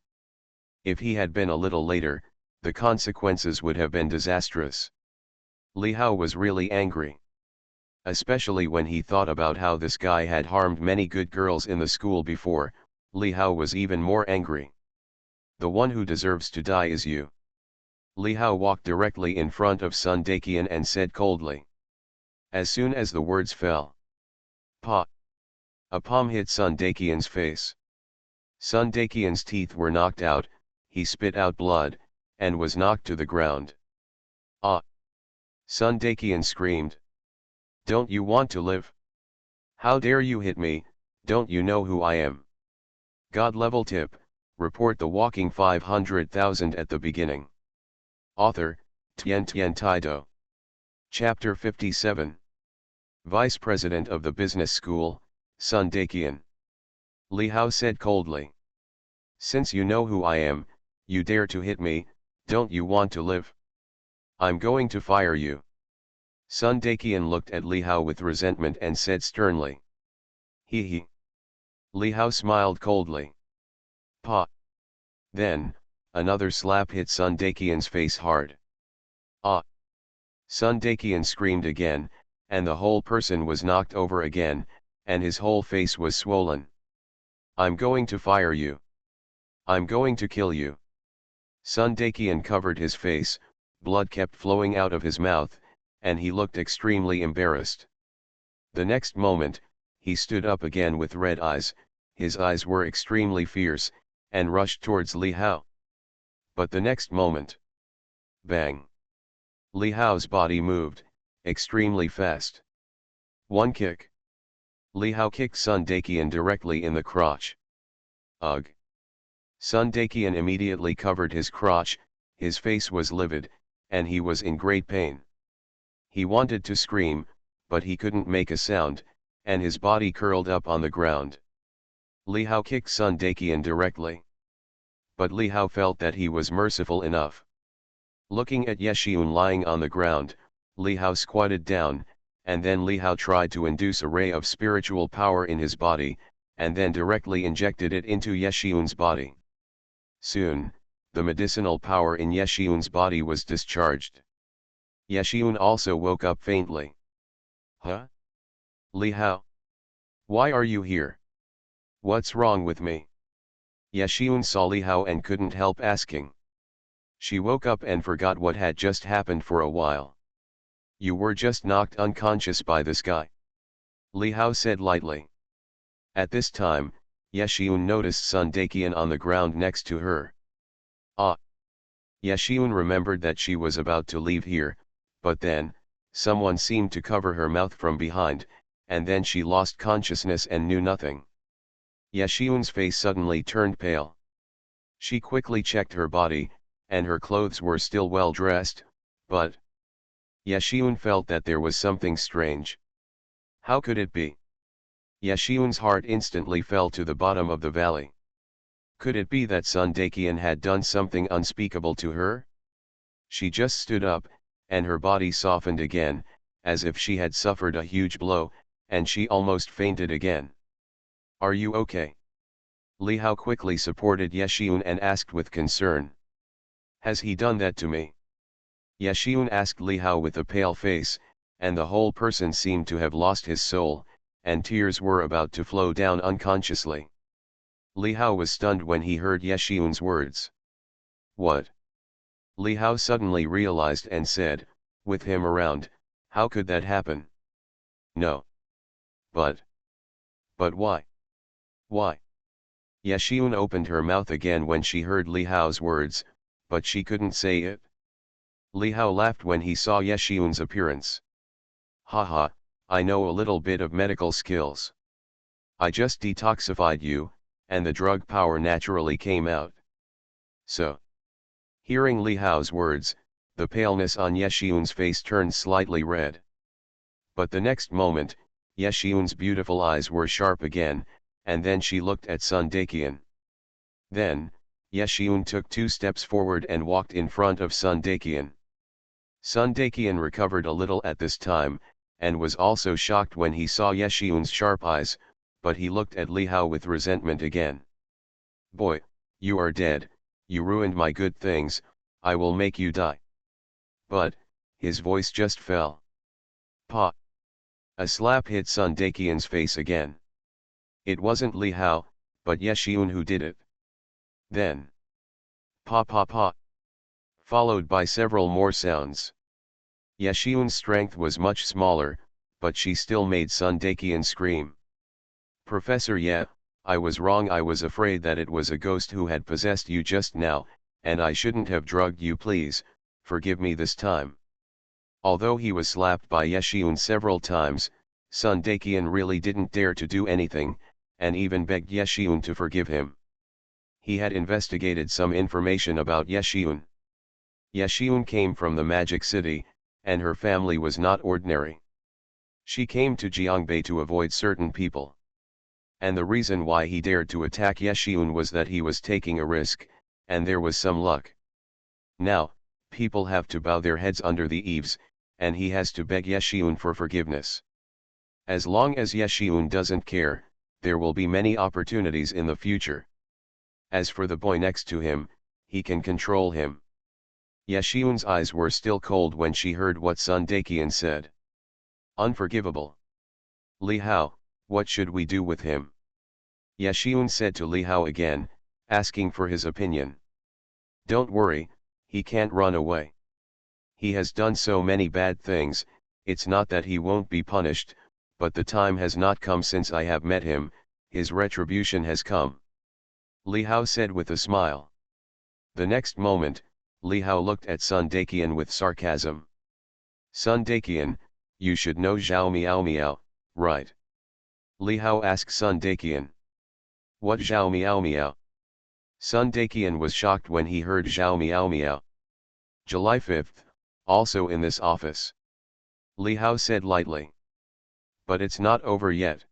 If he had been a little later, the consequences would have been disastrous. Li Hao was really angry. Especially when he thought about how this guy had harmed many good girls in the school before. Li Hao was even more angry. "The one who deserves to die is you." Li Hao walked directly in front of Sun Dakian and said coldly. As soon as the words fell, "Pa!" a palm hit Sun Dakian's face. Sun Dakian's teeth were knocked out, he spit out blood, and was knocked to the ground. "Ah!" Sun Dakian screamed. "Don't you want to live? How dare you hit me? Don't you know who I am?" God level tip, report the walking 500,000 at the beginning. Author, Tian Taido. Chapter 57. Vice President of the Business School, Sun Dakian. Li Hao said coldly. "Since you know who I am, you dare to hit me. Don't you want to live? I'm going to fire you." Sun Dakian looked at Li Hao with resentment and said sternly. He. Li Hao smiled coldly. "Pa!" Then, another slap hit Sun Dakian's face hard. "Ah!" Sun Dakian screamed again, and the whole person was knocked over again, and his whole face was swollen. "I'm going to fire you. I'm going to kill you." Sun Dakian covered his face, blood kept flowing out of his mouth, and he looked extremely embarrassed. The next moment, he stood up again with red eyes, his eyes were extremely fierce, and rushed towards Li Hao. But the next moment, bang! Li Hao's body moved, extremely fast. One kick. Li Hao kicked Sun Dakian directly in the crotch. Ugh! Sun Dakian immediately covered his crotch, his face was livid, and he was in great pain. He wanted to scream, but he couldn't make a sound, and his body curled up on the ground. Li Hao kicked Sun Dakian directly. But Li Hao felt that he was merciful enough. Looking at Yeshiun lying on the ground, Li Hao squatted down, and then Li Hao tried to induce a ray of spiritual power in his body, and then directly injected it into Yeshiun's body. Soon, the medicinal power in Yeshiun's body was discharged. Yeshiun also woke up faintly. "Huh? Li Hao? Why are you here? What's wrong with me?" Yeshiun saw Li Hao and couldn't help asking. She woke up and forgot what had just happened for a while. "You were just knocked unconscious by this guy," Li Hao said lightly. At this time, Yeshiun noticed Sun Dakian on the ground next to her. Ah! Yeshiun remembered that she was about to leave here, but then, someone seemed to cover her mouth from behind, and then she lost consciousness and knew nothing. Yeshiun's face suddenly turned pale. She quickly checked her body, and her clothes were still well dressed, but Yeshiun felt that there was something strange. How could it be? Yeshiun's heart instantly fell to the bottom of the valley. Could it be that Sun Dakian had done something unspeakable to her? She just stood up, and her body softened again, as if she had suffered a huge blow, and she almost fainted again. "Are you okay?" Li Hao quickly supported Yeshiun and asked with concern. "Has he done that to me?" Yeshun asked Li Hao with a pale face, and the whole person seemed to have lost his soul, and tears were about to flow down unconsciously. Li Hao was stunned when he heard Yeshun's words. What? Li Hao suddenly realized and said, with him around, how could that happen? No. But why? Why? Yeshun opened her mouth again when she heard Li Hao's words, but she couldn't say it. Li Hao laughed when he saw Yeshun's appearance. Haha, I know a little bit of medical skills. I just detoxified you, and the drug power naturally came out. So. Hearing Li Hao's words, the paleness on Yeshun's face turned slightly red. But the next moment, Yeshun's beautiful eyes were sharp again, and then she looked at Sun Daqian. Then, Yeshun took 2 steps forward and walked in front of Sun Daqian. Sun Daqian recovered a little at this time, and was also shocked when he saw Yeshun's sharp eyes, but he looked at Li Hao with resentment again. Boy, you are dead, you ruined my good things, I will make you die. But, his voice just fell. Pa! A slap hit Sun Daqian's face again. It wasn't Li Hao, but Yeshun who did it. Then. Pa pa pa. Followed by several more sounds. Yeshun's strength was much smaller, but she still made Sun Daqian scream. Professor, yeah, I was wrong, I was afraid that it was a ghost who had possessed you just now, and I shouldn't have drugged you, please, forgive me this time. Although he was slapped by Yeshun several times, Sun Daqian really didn't dare to do anything, and even begged Yeshun to forgive him. He had investigated some information about Yeshun. Yeshun came from the Magic City, and her family was not ordinary. She came to Jiangbei to avoid certain people. And the reason why he dared to attack Yeshun was that he was taking a risk, and there was some luck. Now, people have to bow their heads under the eaves, and he has to beg Yeshun for forgiveness. As long as Yeshun doesn't care, there will be many opportunities in the future. As for the boy next to him, he can control him. Yeshun's eyes were still cold when she heard what Sun Daqian said. Unforgivable. Li Hao, what should we do with him? Yeshun said to Li Hao again, asking for his opinion. Don't worry, he can't run away. He has done so many bad things, it's not that he won't be punished, but the time has not come since I have met him, his retribution has come. Li Hao said with a smile. The next moment, Li Hao looked at Sun Daqian with sarcasm. Sun Daqian, you should know Zhao Miao Miao, right? Li Hao asked Sun Daqian. What Zhao Miao Miao? Sun Daqian was shocked when he heard Zhao Miao Miao. July 5th, also in this office. Li Hao said lightly. But it's not over yet.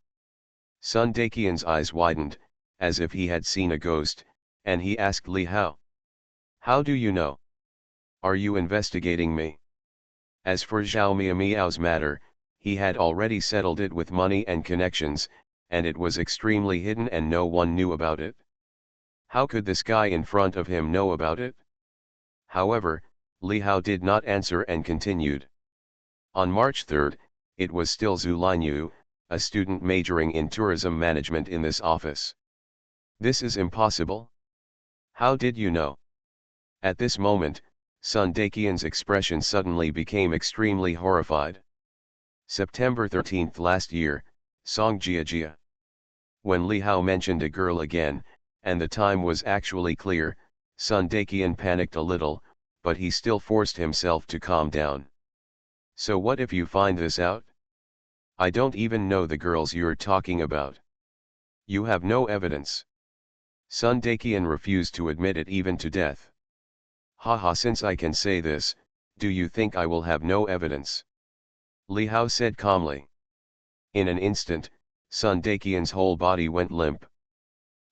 Sun Daqian's eyes widened, as if he had seen a ghost, and he asked Li Hao. How do you know? Are you investigating me? As for Zhao Miao Miao's matter, he had already settled it with money and connections, and it was extremely hidden and no one knew about it. How could this guy in front of him know about it? However, Li Hao did not answer and continued. On March 3rd, it was still Zhu Linyu, a student majoring in tourism management in this office. This is impossible. How did you know? At this moment, Sun Daqian's expression suddenly became extremely horrified. September 13th last year, Songjiajia. When Li Hao mentioned a girl again, and the time was actually clear, Sun Daqian panicked a little, but he still forced himself to calm down. So what if you find this out? I don't even know the girls you're talking about. You have no evidence. Sun Daqian refused to admit it even to death. Haha, since I can say this, do you think I will have no evidence? Li Hao said calmly. In an instant, Sun Daqian's whole body went limp.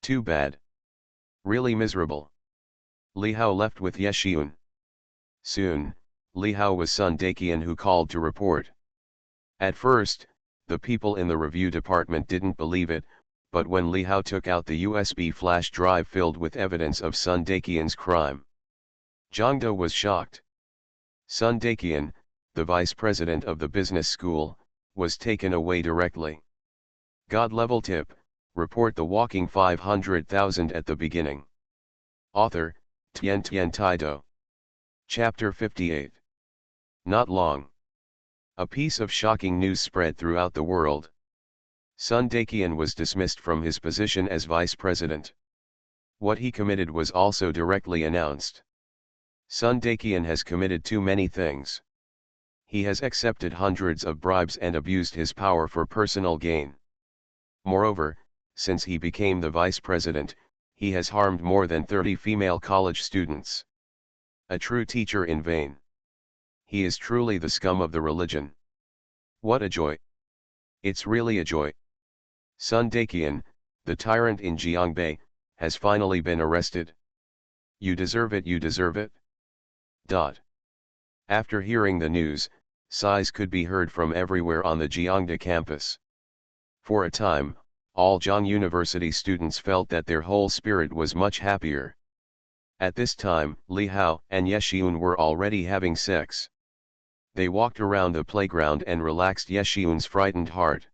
Too bad. Really miserable. Li Hao left with Yeshun. Soon, Li Hao was Sun Daqian who called to report. At first, the people in the review department didn't believe it, but when Li Hao took out the USB flash drive filled with evidence of Sun Daqian's crime, Zhangde was shocked. Sun Dakian, the vice president of the business school, was taken away directly. God level tip, report the walking 500,000 at the beginning. Author, Tian Taido. Chapter 58. Not long. A piece of shocking news spread throughout the world. Sun Dakian was dismissed from his position as vice president. What he committed was also directly announced. Sun Dakian has committed too many things. He has accepted hundreds of bribes and abused his power for personal gain. Moreover, since he became the vice president, he has harmed more than 30 female college students. A true teacher in vain. He is truly the scum of the religion. What a joy! It's really a joy. Sun Dakian, the tyrant in Jiangbei, has finally been arrested. You deserve it, you deserve it. After hearing the news, sighs could be heard from everywhere on the Jiangda campus. For a time, all Jiang University students felt that their whole spirit was much happier. At this time, Li Hao and Ye Xiun were already having sex. They walked around the playground and relaxed Ye Xiun's frightened heart.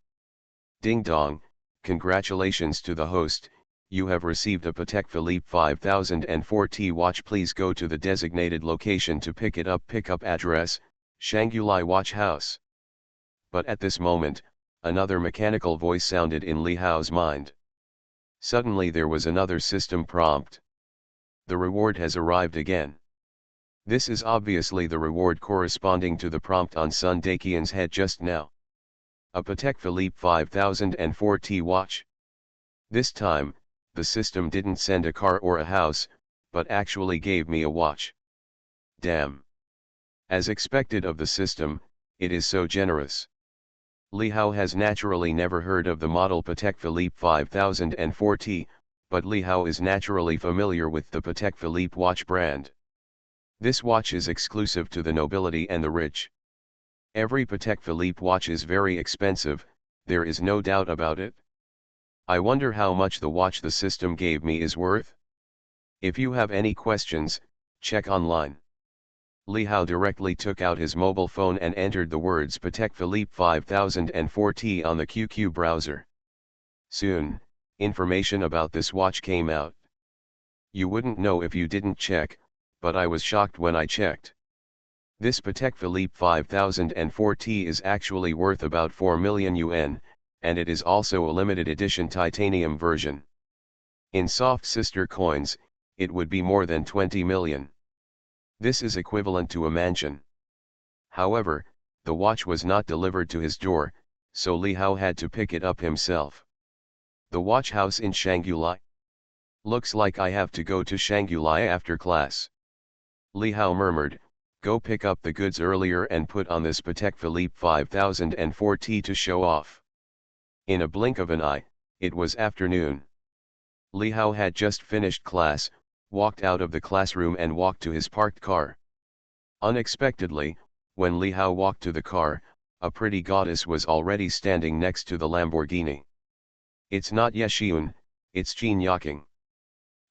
Ding dong, congratulations to the host, you have received a Patek Philippe 5004T watch. Please go to the designated location to pick it up. Pickup address, Shanghulai Watch House. But at this moment, another mechanical voice sounded in Li Hao's mind. Suddenly there was another system prompt. The reward has arrived again. This is obviously the reward corresponding to the prompt on Sun Dakian's head just now. A Patek Philippe 5004T watch. This time, the system didn't send a car or a house, but actually gave me a watch. Damn. As expected of the system, it is so generous. Li Hao has naturally never heard of the model Patek Philippe 5004T, but Li Hao is naturally familiar with the Patek Philippe watch brand. This watch is exclusive to the nobility and the rich. Every Patek Philippe watch is very expensive, there is no doubt about it. I wonder how much the watch the system gave me is worth? If you have any questions, check online. Li Hao directly took out his mobile phone and entered the words Patek Philippe 5004T on the QQ browser. Soon, information about this watch came out. You wouldn't know if you didn't check, but I was shocked when I checked. This Patek Philippe 5004T is actually worth about 4 million yuan, and it is also a limited edition titanium version. In soft sister coins, it would be more than 20 million. This is equivalent to a mansion. However, the watch was not delivered to his door, so Li Hao had to pick it up himself. The watch house in Shanghulai? Looks like I have to go to Shanghulai after class. Li Hao murmured, go pick up the goods earlier and put on this Patek Philippe 5004T to show off. In a blink of an eye, it was afternoon. Li Hao had just finished class, walked out of the classroom and walked to his parked car. Unexpectedly, when Li Hao walked to the car, a pretty goddess was already standing next to the Lamborghini. It's not Ye Xiun, it's Qin Yaking.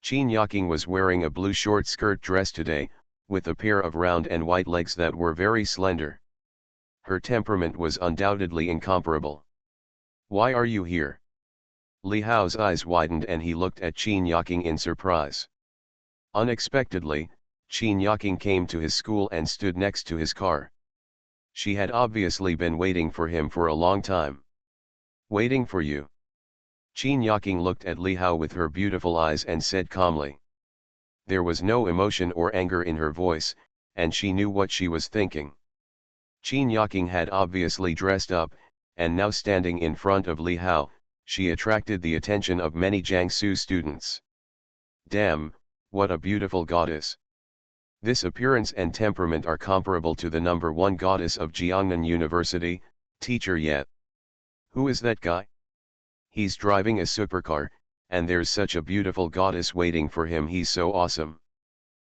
Qin Yaking was wearing a blue short skirt dress today, with a pair of round and white legs that were very slender. Her temperament was undoubtedly incomparable. Why are you here? Li Hao's eyes widened and he looked at Qin Yaking in surprise. Unexpectedly, Qin Yaking came to his school and stood next to his car. She had obviously been waiting for him for a long time. Waiting for you. Qin Yaking looked at Li Hao with her beautiful eyes and said calmly. There was no emotion or anger in her voice, and she knew what she was thinking. Qin Yaking had obviously dressed up, and now standing in front of Li Hao, she attracted the attention of many Jiangsu students. Damn, what a beautiful goddess. This appearance and temperament are comparable to the #1 goddess of Jiangnan University, Teacher Ye. Who is that guy? He's driving a supercar, and there's such a beautiful goddess waiting for him. He's so awesome.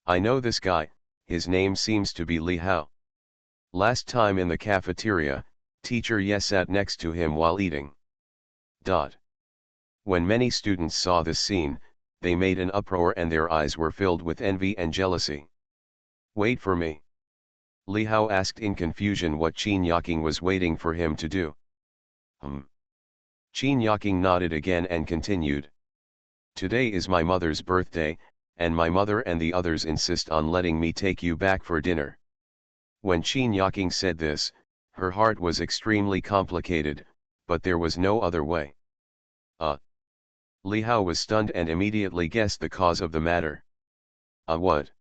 I know this guy, his name seems to be Li Hao. Last time in the cafeteria, Teacher Ye sat next to him while eating. When many students saw this scene, they made an uproar and their eyes were filled with envy and jealousy. Wait for me. Li Hao asked in confusion what Qin Yaking was waiting for him to do. Qin Yaking nodded again and continued. Today is my mother's birthday, and my mother and the others insist on letting me take you back for dinner. When Qin Yaking said this, her heart was extremely complicated, but there was no other way. Li Hao was stunned and immediately guessed the cause of the matter. What?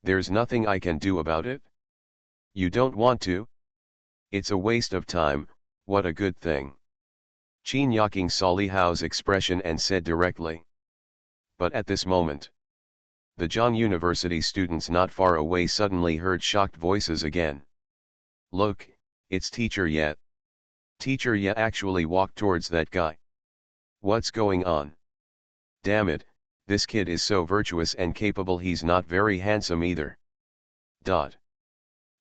There's nothing I can do about it? You don't want to? It's a waste of time, what a good thing. Qin Yaking saw Li Hao's expression and said directly. But at this moment, the Zhang University students not far away suddenly heard shocked voices again. Look, it's Teacher Ye. Teacher Ye actually walked towards that guy. What's going on? Damn it, this kid is so virtuous and capable, he's not very handsome either.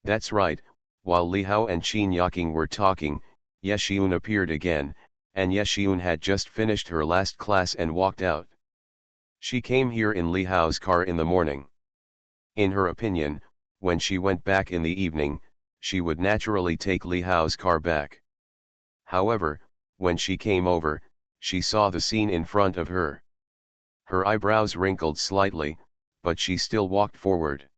That's right, while Li Hao and Qin Yaking were talking, Ye Xiun appeared again, and Ye Xiun had just finished her last class and walked out. She came here in Li Hao's car in the morning. In her opinion, when she went back in the evening, she would naturally take Li Hao's car back. However, when she came over, she saw the scene in front of her. Her eyebrows wrinkled slightly, but she still walked forward.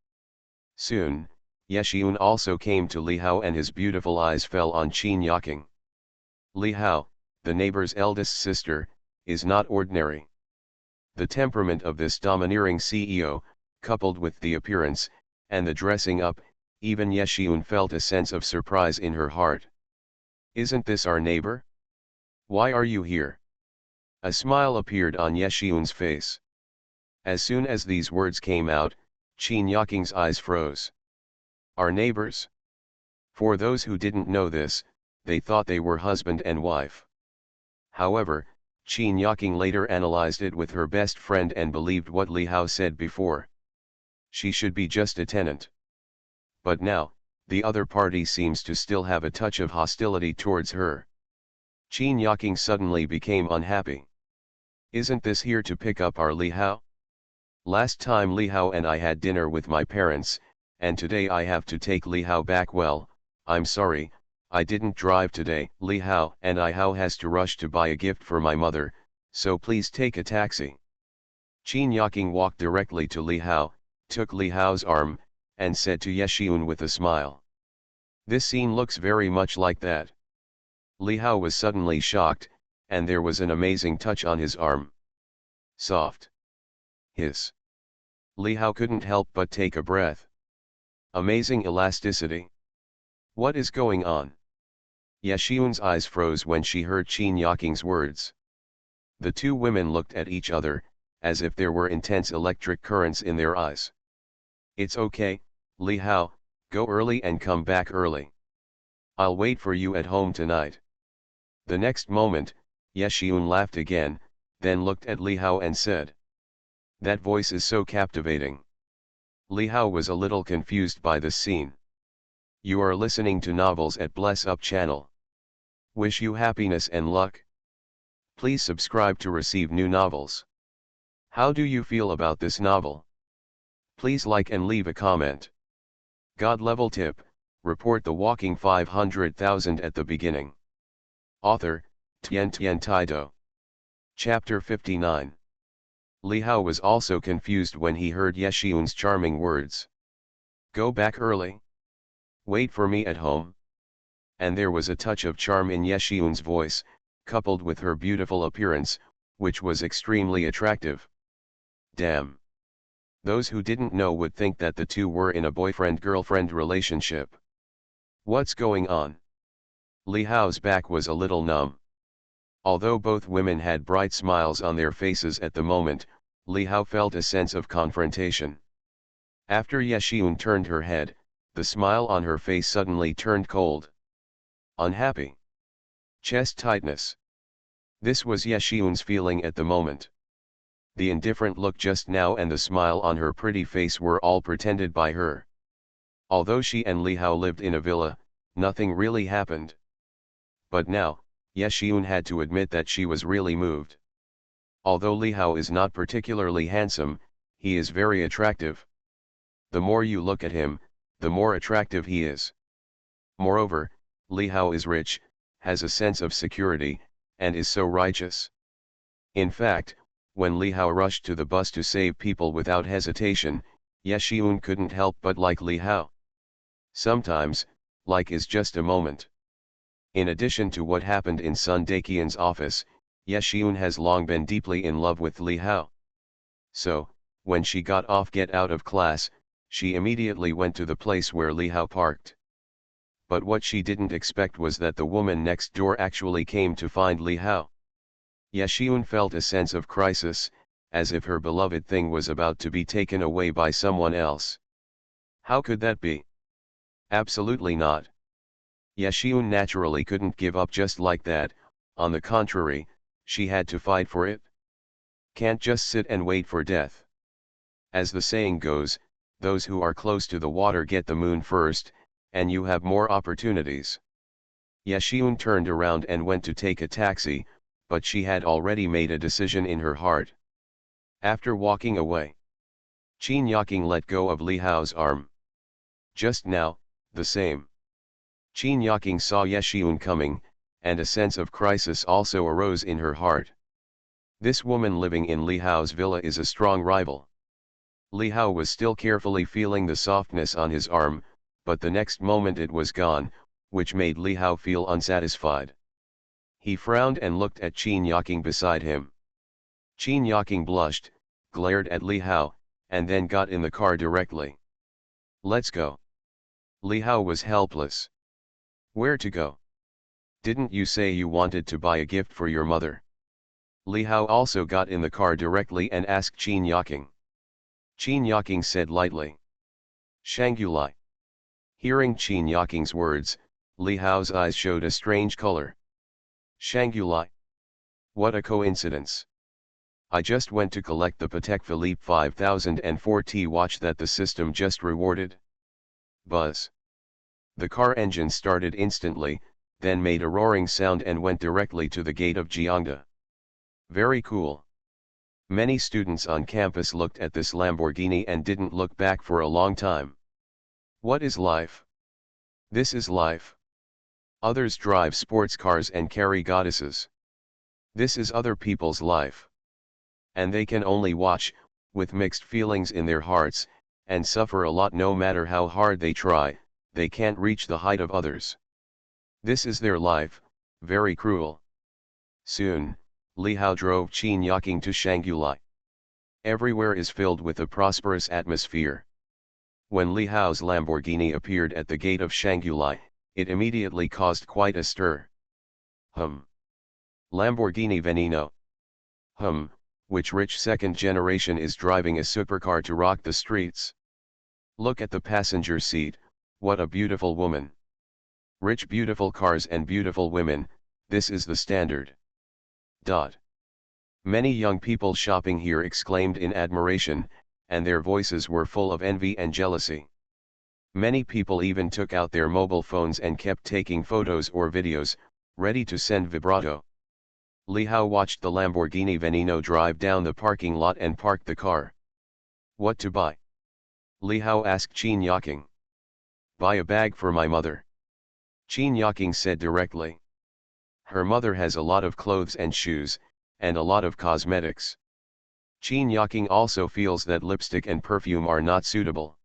Soon, Ye Xiun also came to Li Hao and his beautiful eyes fell on Qin Yaking. Li Hao, the neighbor's eldest sister, is not ordinary. The temperament of this domineering CEO, coupled with the appearance, and the dressing up, even Ye Xiun felt a sense of surprise in her heart. Isn't this our neighbor? Why are you here? A smile appeared on Ye Xiun's face. As soon as these words came out, Qin Yaking's eyes froze. Our neighbors? For those who didn't know this, they thought they were husband and wife. However, Qin Yaking later analyzed it with her best friend and believed what Li Hao said before. She should be just a tenant. But now, the other party seems to still have a touch of hostility towards her. Qin Yaking suddenly became unhappy. Isn't this here to pick up our Li Hao? Last time Li Hao and I had dinner with my parents, and today I have to take Li Hao back. Well, I'm sorry, I didn't drive today. Li Hao and I has to rush to buy a gift for my mother, so please take a taxi. Qin Yaking walked directly to Li Hao, took Li Hao's arm, and said to Ye Xiun with a smile. This scene looks very much like that. Li Hao was suddenly shocked, and there was an amazing touch on his arm. Soft. Hiss. Li Hao couldn't help but take a breath. Amazing elasticity. What is going on? Ye Xiun's eyes froze when she heard Qin Yaking's words. The two women looked at each other, as if there were intense electric currents in their eyes. It's okay, Li Hao, go early and come back early. I'll wait for you at home tonight. The next moment, Ye Xiun laughed again, then looked at Li Hao and said. That voice is so captivating. Li Hao was a little confused by this scene. You are listening to Novels at Bless Up channel. Wish you happiness and luck. Please subscribe to receive new novels. How do you feel about this novel? Please like and leave a comment. God level tip, report the walking 500,000 at the beginning. Author, Tian Taido. Chapter 59. Li Hao was also confused when he heard Ye Xiun's charming words. Go back early. Wait for me at home. And there was a touch of charm in Ye Xiun's voice, coupled with her beautiful appearance, which was extremely attractive. Damn. Those who didn't know would think that the two were in a boyfriend-girlfriend relationship. What's going on? Li Hao's back was a little numb. Although both women had bright smiles on their faces at the moment, Li Hao felt a sense of confrontation. After Ye Xiun turned her head, the smile on her face suddenly turned cold. Unhappy. Chest tightness. This was Ye Xiun's feeling at the moment. The indifferent look just now and the smile on her pretty face were all pretended by her. Although she and Li Hao lived in a villa, nothing really happened. But now, Ye Xiun had to admit that she was really moved. Although Li Hao is not particularly handsome, he is very attractive. The more you look at him, the more attractive he is. Moreover, Li Hao is rich, has a sense of security, and is so righteous. In fact, when Li Hao rushed to the bus to save people without hesitation, Ye Xiun couldn't help but like Li Hao. Sometimes, like is just a moment. In addition to what happened in Sun Daqian's office, Ye Xiun has long been deeply in love with Li Hao. So, when she got out of class, she immediately went to the place where Li Hao parked. But what she didn't expect was that the woman next door actually came to find Li Hao. Ye Xiun felt a sense of crisis, as if her beloved thing was about to be taken away by someone else. How could that be? Absolutely not. Ye Xiun naturally couldn't give up just like that, on the contrary, she had to fight for it. Can't just sit and wait for death. As the saying goes, those who are close to the water get the moon first, and you have more opportunities. Ye Xiun turned around and went to take a taxi, but she had already made a decision in her heart. After walking away, Qin Yaking let go of Li Hao's arm. Just now, the same. Qin Yaking saw Ye Xiun coming, and a sense of crisis also arose in her heart. This woman living in Li Hao's villa is a strong rival. Li Hao was still carefully feeling the softness on his arm, but the next moment it was gone, which made Li Hao feel unsatisfied. He frowned and looked at Qin Yaking beside him. Qin Yaking blushed, glared at Li Hao, and then got in the car directly. Let's go. Li Hao was helpless. Where to go? Didn't you say you wanted to buy a gift for your mother? Li Hao also got in the car directly and asked Qin Yaking. Qin Yaking said lightly. Shangulai. Hearing Qin Yaking's words, Li Hao's eyes showed a strange color. Shangulai. What a coincidence. I just went to collect the Patek Philippe 5004T watch that the system just rewarded. Buzz. The car engine started instantly, then made a roaring sound and went directly to the gate of Jiangda. Very cool. Many students on campus looked at this Lamborghini and didn't look back for a long time. What is life? This is life. Others drive sports cars and carry goddesses. This is other people's life. And they can only watch, with mixed feelings in their hearts, and suffer a lot no matter how hard they try, they can't reach the height of others. This is their life, very cruel. Soon, Li Hao drove Qin Yaking to Shangulai. Everywhere is filled with a prosperous atmosphere. When Li Hao's Lamborghini appeared at the gate of Shangulai, it immediately caused quite a stir. Lamborghini Veneno. Which rich second generation is driving a supercar to rock the streets? Look at the passenger seat, what a beautiful woman. Rich beautiful cars and beautiful women, this is the standard. Many young people shopping here exclaimed in admiration, and their voices were full of envy and jealousy. Many people even took out their mobile phones and kept taking photos or videos, ready to send vibrato. Li Hao watched the Lamborghini Veneno drive down the parking lot and parked the car. What to buy? Li Hao asked Qin Yaking. Buy a bag for my mother. Qin Yaking said directly. Her mother has a lot of clothes and shoes, and a lot of cosmetics. Qin Yaking also feels that lipstick and perfume are not suitable.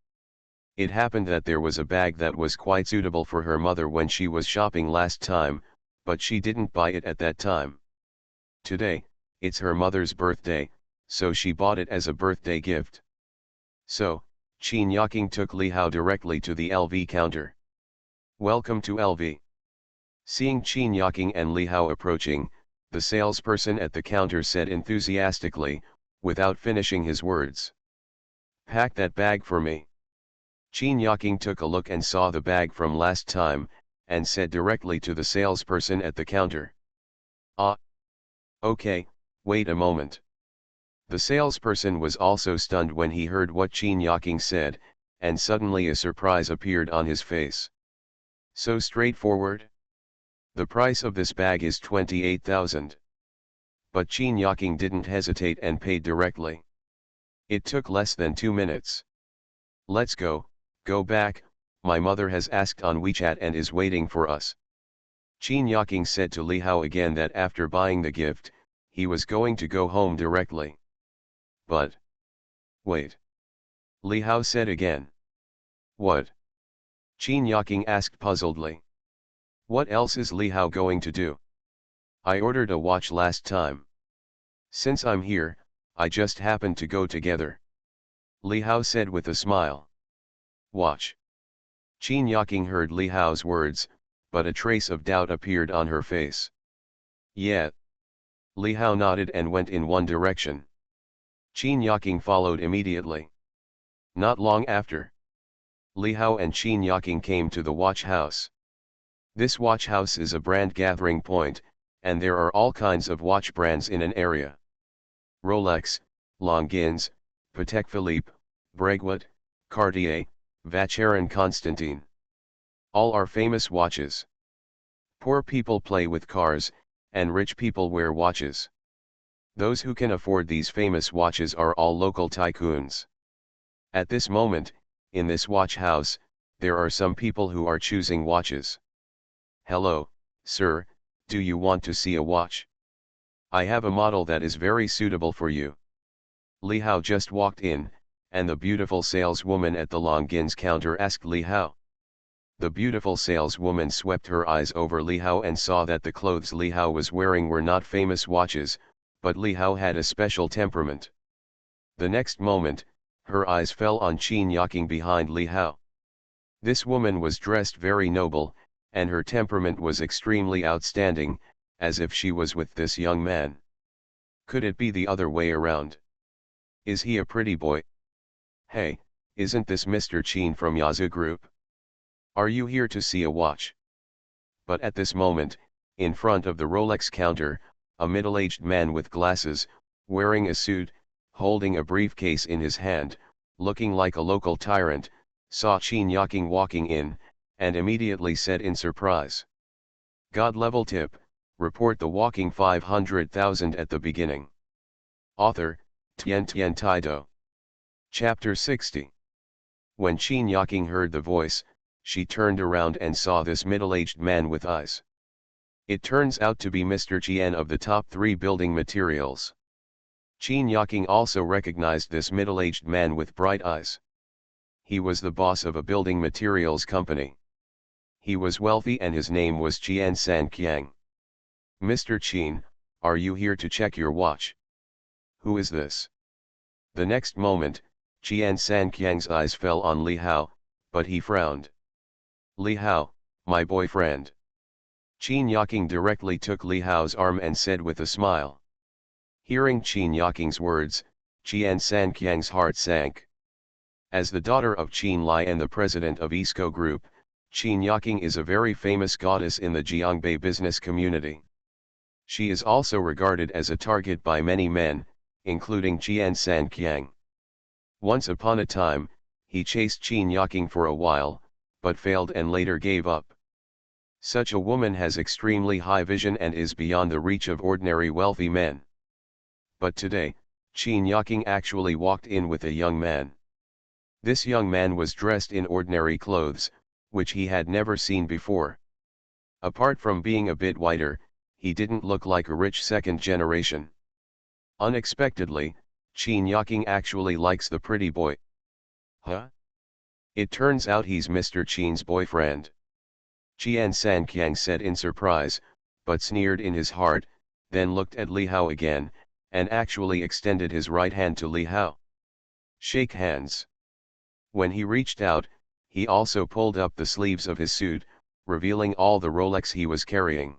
It happened that there was a bag that was quite suitable for her mother when she was shopping last time, but she didn't buy it at that time. Today, it's her mother's birthday, so she bought it as a birthday gift. So, Qin Yaking took Li Hao directly to the LV counter. Welcome to LV. Seeing Qin Yaking and Li Hao approaching, the salesperson at the counter said enthusiastically, without finishing his words. Pack that bag for me. Qin Yaking took a look and saw the bag from last time, and said directly to the salesperson at the counter. Okay, wait a moment. The salesperson was also stunned when he heard what Qin Yaking said, and suddenly a surprise appeared on his face. So straightforward? The price of this bag is 28,000. But Qin Yaking didn't hesitate and paid directly. It took less than 2 minutes. Let's go back, my mother has asked on WeChat and is waiting for us. Qin Yaking said to Li Hao again that after buying the gift, he was going to go home directly. But... wait. Li Hao said again. What? Qin Yaking asked puzzledly. What else is Li Hao going to do? I ordered a watch last time. Since I'm here, I just happened to go together. Li Hao said with a smile. Watch. Qin Yaking heard Li Hao's words, but a trace of doubt appeared on her face. Yeah. Li Hao nodded and went in one direction. Qin Yaking followed immediately. Not long after, Li Hao and Qin Yaking came to the watch house. This watch house is a brand gathering point, and there are all kinds of watch brands in an area. Rolex, Longines, Patek Philippe, Breguet, Cartier, Vacheron Constantin. All are famous watches. Poor people play with cars, and rich people wear watches. Those who can afford these famous watches are all local tycoons. At this moment, in this watch house, there are some people who are choosing watches. Hello, sir, do you want to see a watch? I have a model that is very suitable for you. Li Hao just walked in, and the beautiful saleswoman at the Longines counter asked Li Hao. The beautiful saleswoman swept her eyes over Li Hao and saw that the clothes Li Hao was wearing were not famous watches, but Li Hao had a special temperament. The next moment, her eyes fell on Qin Yaking behind Li Hao. This woman was dressed very noble, and her temperament was extremely outstanding, as if she was with this young man. Could it be the other way around? Is he a pretty boy? Hey, isn't this Mr. Qin from Yazoo Group? Are you here to see a watch? But at this moment, in front of the Rolex counter, a middle-aged man with glasses, wearing a suit, holding a briefcase in his hand, looking like a local tyrant, saw Qin Yaking walking in, and immediately said in surprise. God level tip, report the walking 500,000 at the beginning. Author, Tian Taido. Chapter 60. When Qin Yaking heard the voice, she turned around and saw this middle-aged man with eyes. It turns out to be Mr. Qian of the top 3 building materials. Qin Yaking also recognized this middle-aged man with bright eyes. He was the boss of a building materials company. He was wealthy and his name was Qian Sanqiang. Mr. Qin, are you here to check your watch? Who is this? The next moment, Qian Sanqiang's eyes fell on Li Hao, but he frowned. Li Hao, my boyfriend. Qin Yaking directly took Li Hao's arm and said with a smile. Hearing Qin Yaking's words, Qian Sanqiang's heart sank. As the daughter of Qin Lai and the president of Isco Group, Qin Yaking is a very famous goddess in the Jiangbei business community. She is also regarded as a target by many men, including Qian Sanqiang. Once upon a time, he chased Qin Yaking for a while, but failed and later gave up. Such a woman has extremely high vision and is beyond the reach of ordinary wealthy men. But today, Qin Yaking actually walked in with a young man. This young man was dressed in ordinary clothes, which he had never seen before. Apart from being a bit whiter, he didn't look like a rich second generation. Unexpectedly, Qin Yaking actually likes the pretty boy. Huh? It turns out he's Mr. Qin's boyfriend. Qian Sanqiang said in surprise, but sneered in his heart, then looked at Li Hao again, and actually extended his right hand to Li Hao. Shake hands. When he reached out, he also pulled up the sleeves of his suit, revealing all the Rolex he was carrying.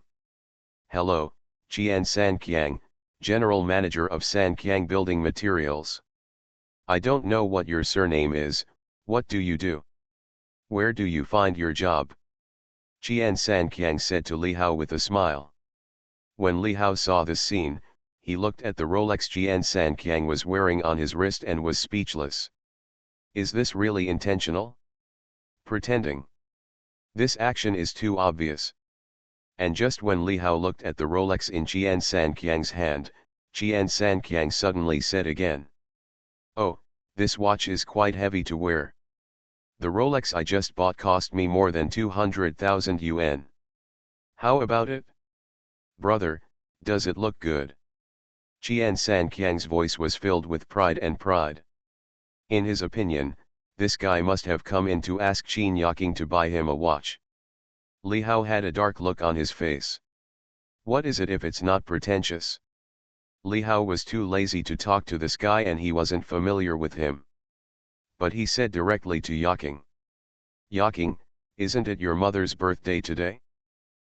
Hello, Qian Sanqiang, General Manager of Sanqiang Building Materials. I don't know what your surname is, what do you do? Where do you find your job? Qian Sanqiang said to Li Hao with a smile. When Li Hao saw this scene, he looked at the Rolex Qian Sanqiang was wearing on his wrist and was speechless. Is this really intentional? Pretending. This action is too obvious. And just when Li Hao looked at the Rolex in Qian Sanqiang's hand, Qian Sanqiang suddenly said again. Oh, this watch is quite heavy to wear. The Rolex I just bought cost me more than 200,000 yuan. How about it? Brother, does it look good? Qian Sanqiang's voice was filled with pride. In his opinion, this guy must have come in to ask Qin Yaking to buy him a watch. Li Hao had a dark look on his face. What is it if it's not pretentious? Li Hao was too lazy to talk to this guy and he wasn't familiar with him. But he said directly to Yaking. Yaking, isn't it your mother's birthday today?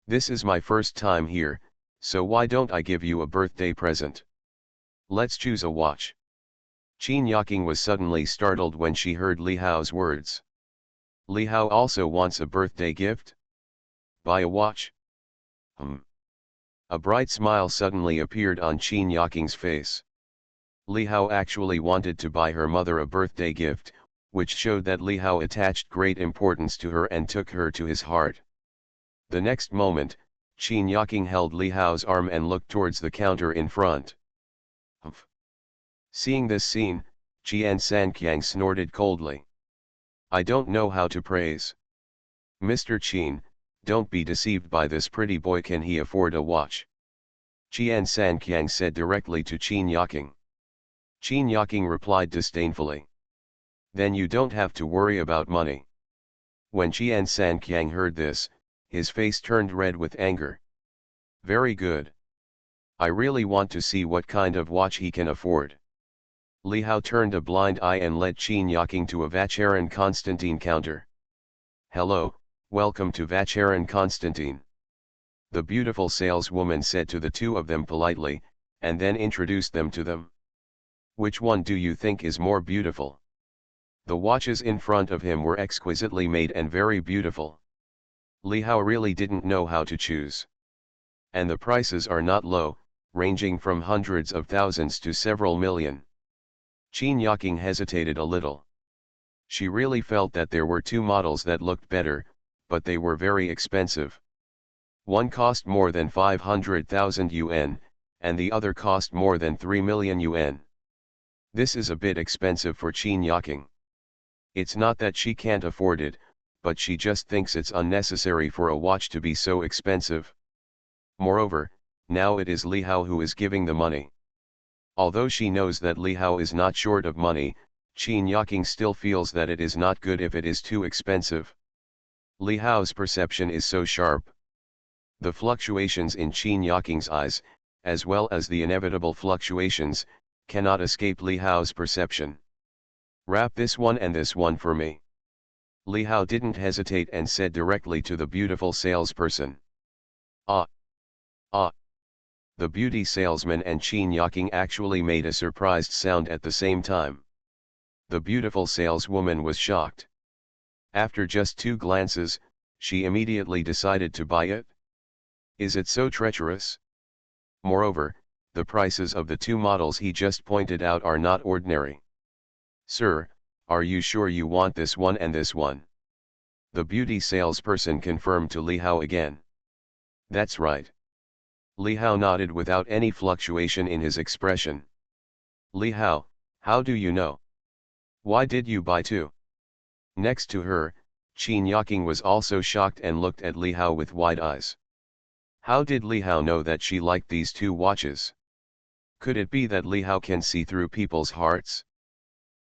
This is my first time here, so why don't I give you a birthday present? Let's choose a watch. Qin Yaking was suddenly startled when she heard Li Hao's words. Li Hao also wants a birthday gift? Buy a watch? A bright smile suddenly appeared on Qin Yaking's face. Li Hao actually wanted to buy her mother a birthday gift, which showed that Li Hao attached great importance to her and took her to his heart. The next moment, Qin Yaking held Li Hao's arm and looked towards the counter in front. Seeing this scene, Qian Sanqiang snorted coldly. I don't know how to praise. Mr. Qin, don't be deceived by this pretty boy. Can he afford a watch? Qian Sanqiang said directly to Qin Yaking. Qin Yaking replied disdainfully. Then you don't have to worry about money. When Qian Sanqiang heard this, his face turned red with anger. Very good. I really want to see what kind of watch he can afford. Li Hao turned a blind eye and led Qin Yaking to a Vacheron Constantine counter. Hello, welcome to Vacheron Constantine. The beautiful saleswoman said to the two of them politely, and then introduced them to them. Which one do you think is more beautiful? The watches in front of him were exquisitely made and very beautiful. Li Hao really didn't know how to choose. And the prices are not low, ranging from hundreds of thousands to several million. Qin Yaking hesitated a little. She really felt that there were two models that looked better, but they were very expensive. One cost more than 500,000 yuan, and the other cost more than 3 million yuan. This is a bit expensive for Qin Yaking. It's not that she can't afford it, but she just thinks it's unnecessary for a watch to be so expensive. Moreover, now it is Li Hao who is giving the money. Although she knows that Li Hao is not short of money, Qin Yaking still feels that it is not good if it is too expensive. Li Hao's perception is so sharp. The fluctuations in Qin Yaking's eyes, as well as the inevitable fluctuations, cannot escape Li Hao's perception. Wrap this one and this one for me. Li Hao didn't hesitate and said directly to the beautiful salesperson. Ah! Ah! The beauty salesman and Qin Yaking actually made a surprised sound at the same time. The beautiful saleswoman was shocked. After just 2 glances, she immediately decided to buy it. Is it so treacherous? Moreover, the prices of the 2 models he just pointed out are not ordinary. Sir, are you sure you want this one and this one? The beauty salesperson confirmed to Li Hao again. That's right. Li Hao nodded without any fluctuation in his expression. Li Hao, how do you know? Why did you buy 2? Next to her, Qin Yaking was also shocked and looked at Li Hao with wide eyes. How did Li Hao know that she liked these 2 watches? Could it be that Li Hao can see through people's hearts?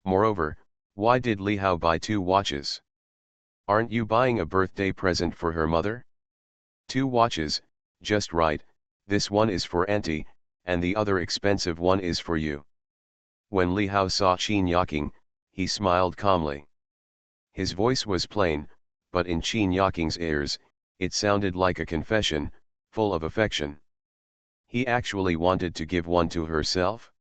Moreover, why did Li Hao buy 2 watches? Aren't you buying a birthday present for her mother? 2 watches, just right, this one is for Auntie, and the other expensive one is for you. When Li Hao saw Qin Yaking, he smiled calmly. His voice was plain, but in Qin Yaking's ears, it sounded like a confession, full of affection. He actually wanted to give one to herself?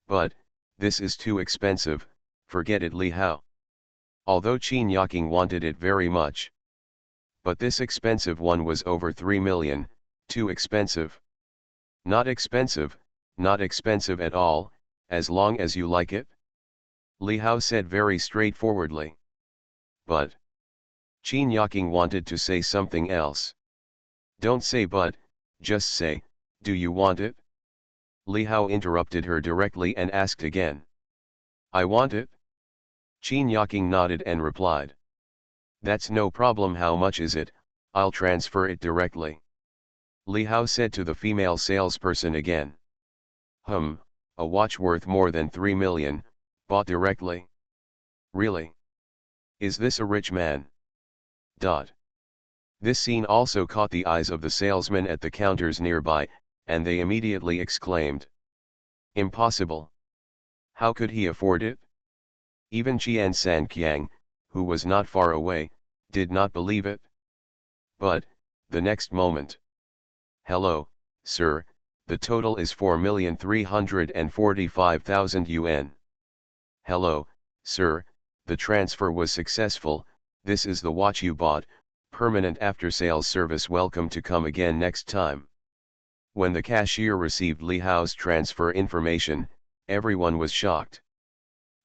But, this is too expensive, forget it, Li Hao. Although Qin Yaking wanted it very much. But this expensive one was over 3 million, too expensive. Not expensive at all, as long as you like it? Li Hao said very straightforwardly. But Qin Yaking wanted to say something else. Don't say but, just say, do you want it? Li Hao interrupted her directly and asked again. I want it? Qin Yaking nodded and replied. That's no problem, how much is it, I'll transfer it directly. Li Hao said to the female salesperson again. A watch worth more than 3 million, bought directly? Really? Is this a rich man? This scene also caught the eyes of the salesmen at the counters nearby, and they immediately exclaimed. Impossible! How could he afford it? Even Qian Sanqiang, who was not far away, did not believe it. But, the next moment. Hello, sir, the total is 4,345,000 yuan. Hello, sir, the transfer was successful, this is the watch you bought, permanent after-sales service, welcome to come again next time. When the cashier received Li Hao's transfer information, everyone was shocked.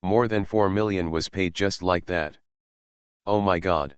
More than 4 million was paid just like that. Oh my God!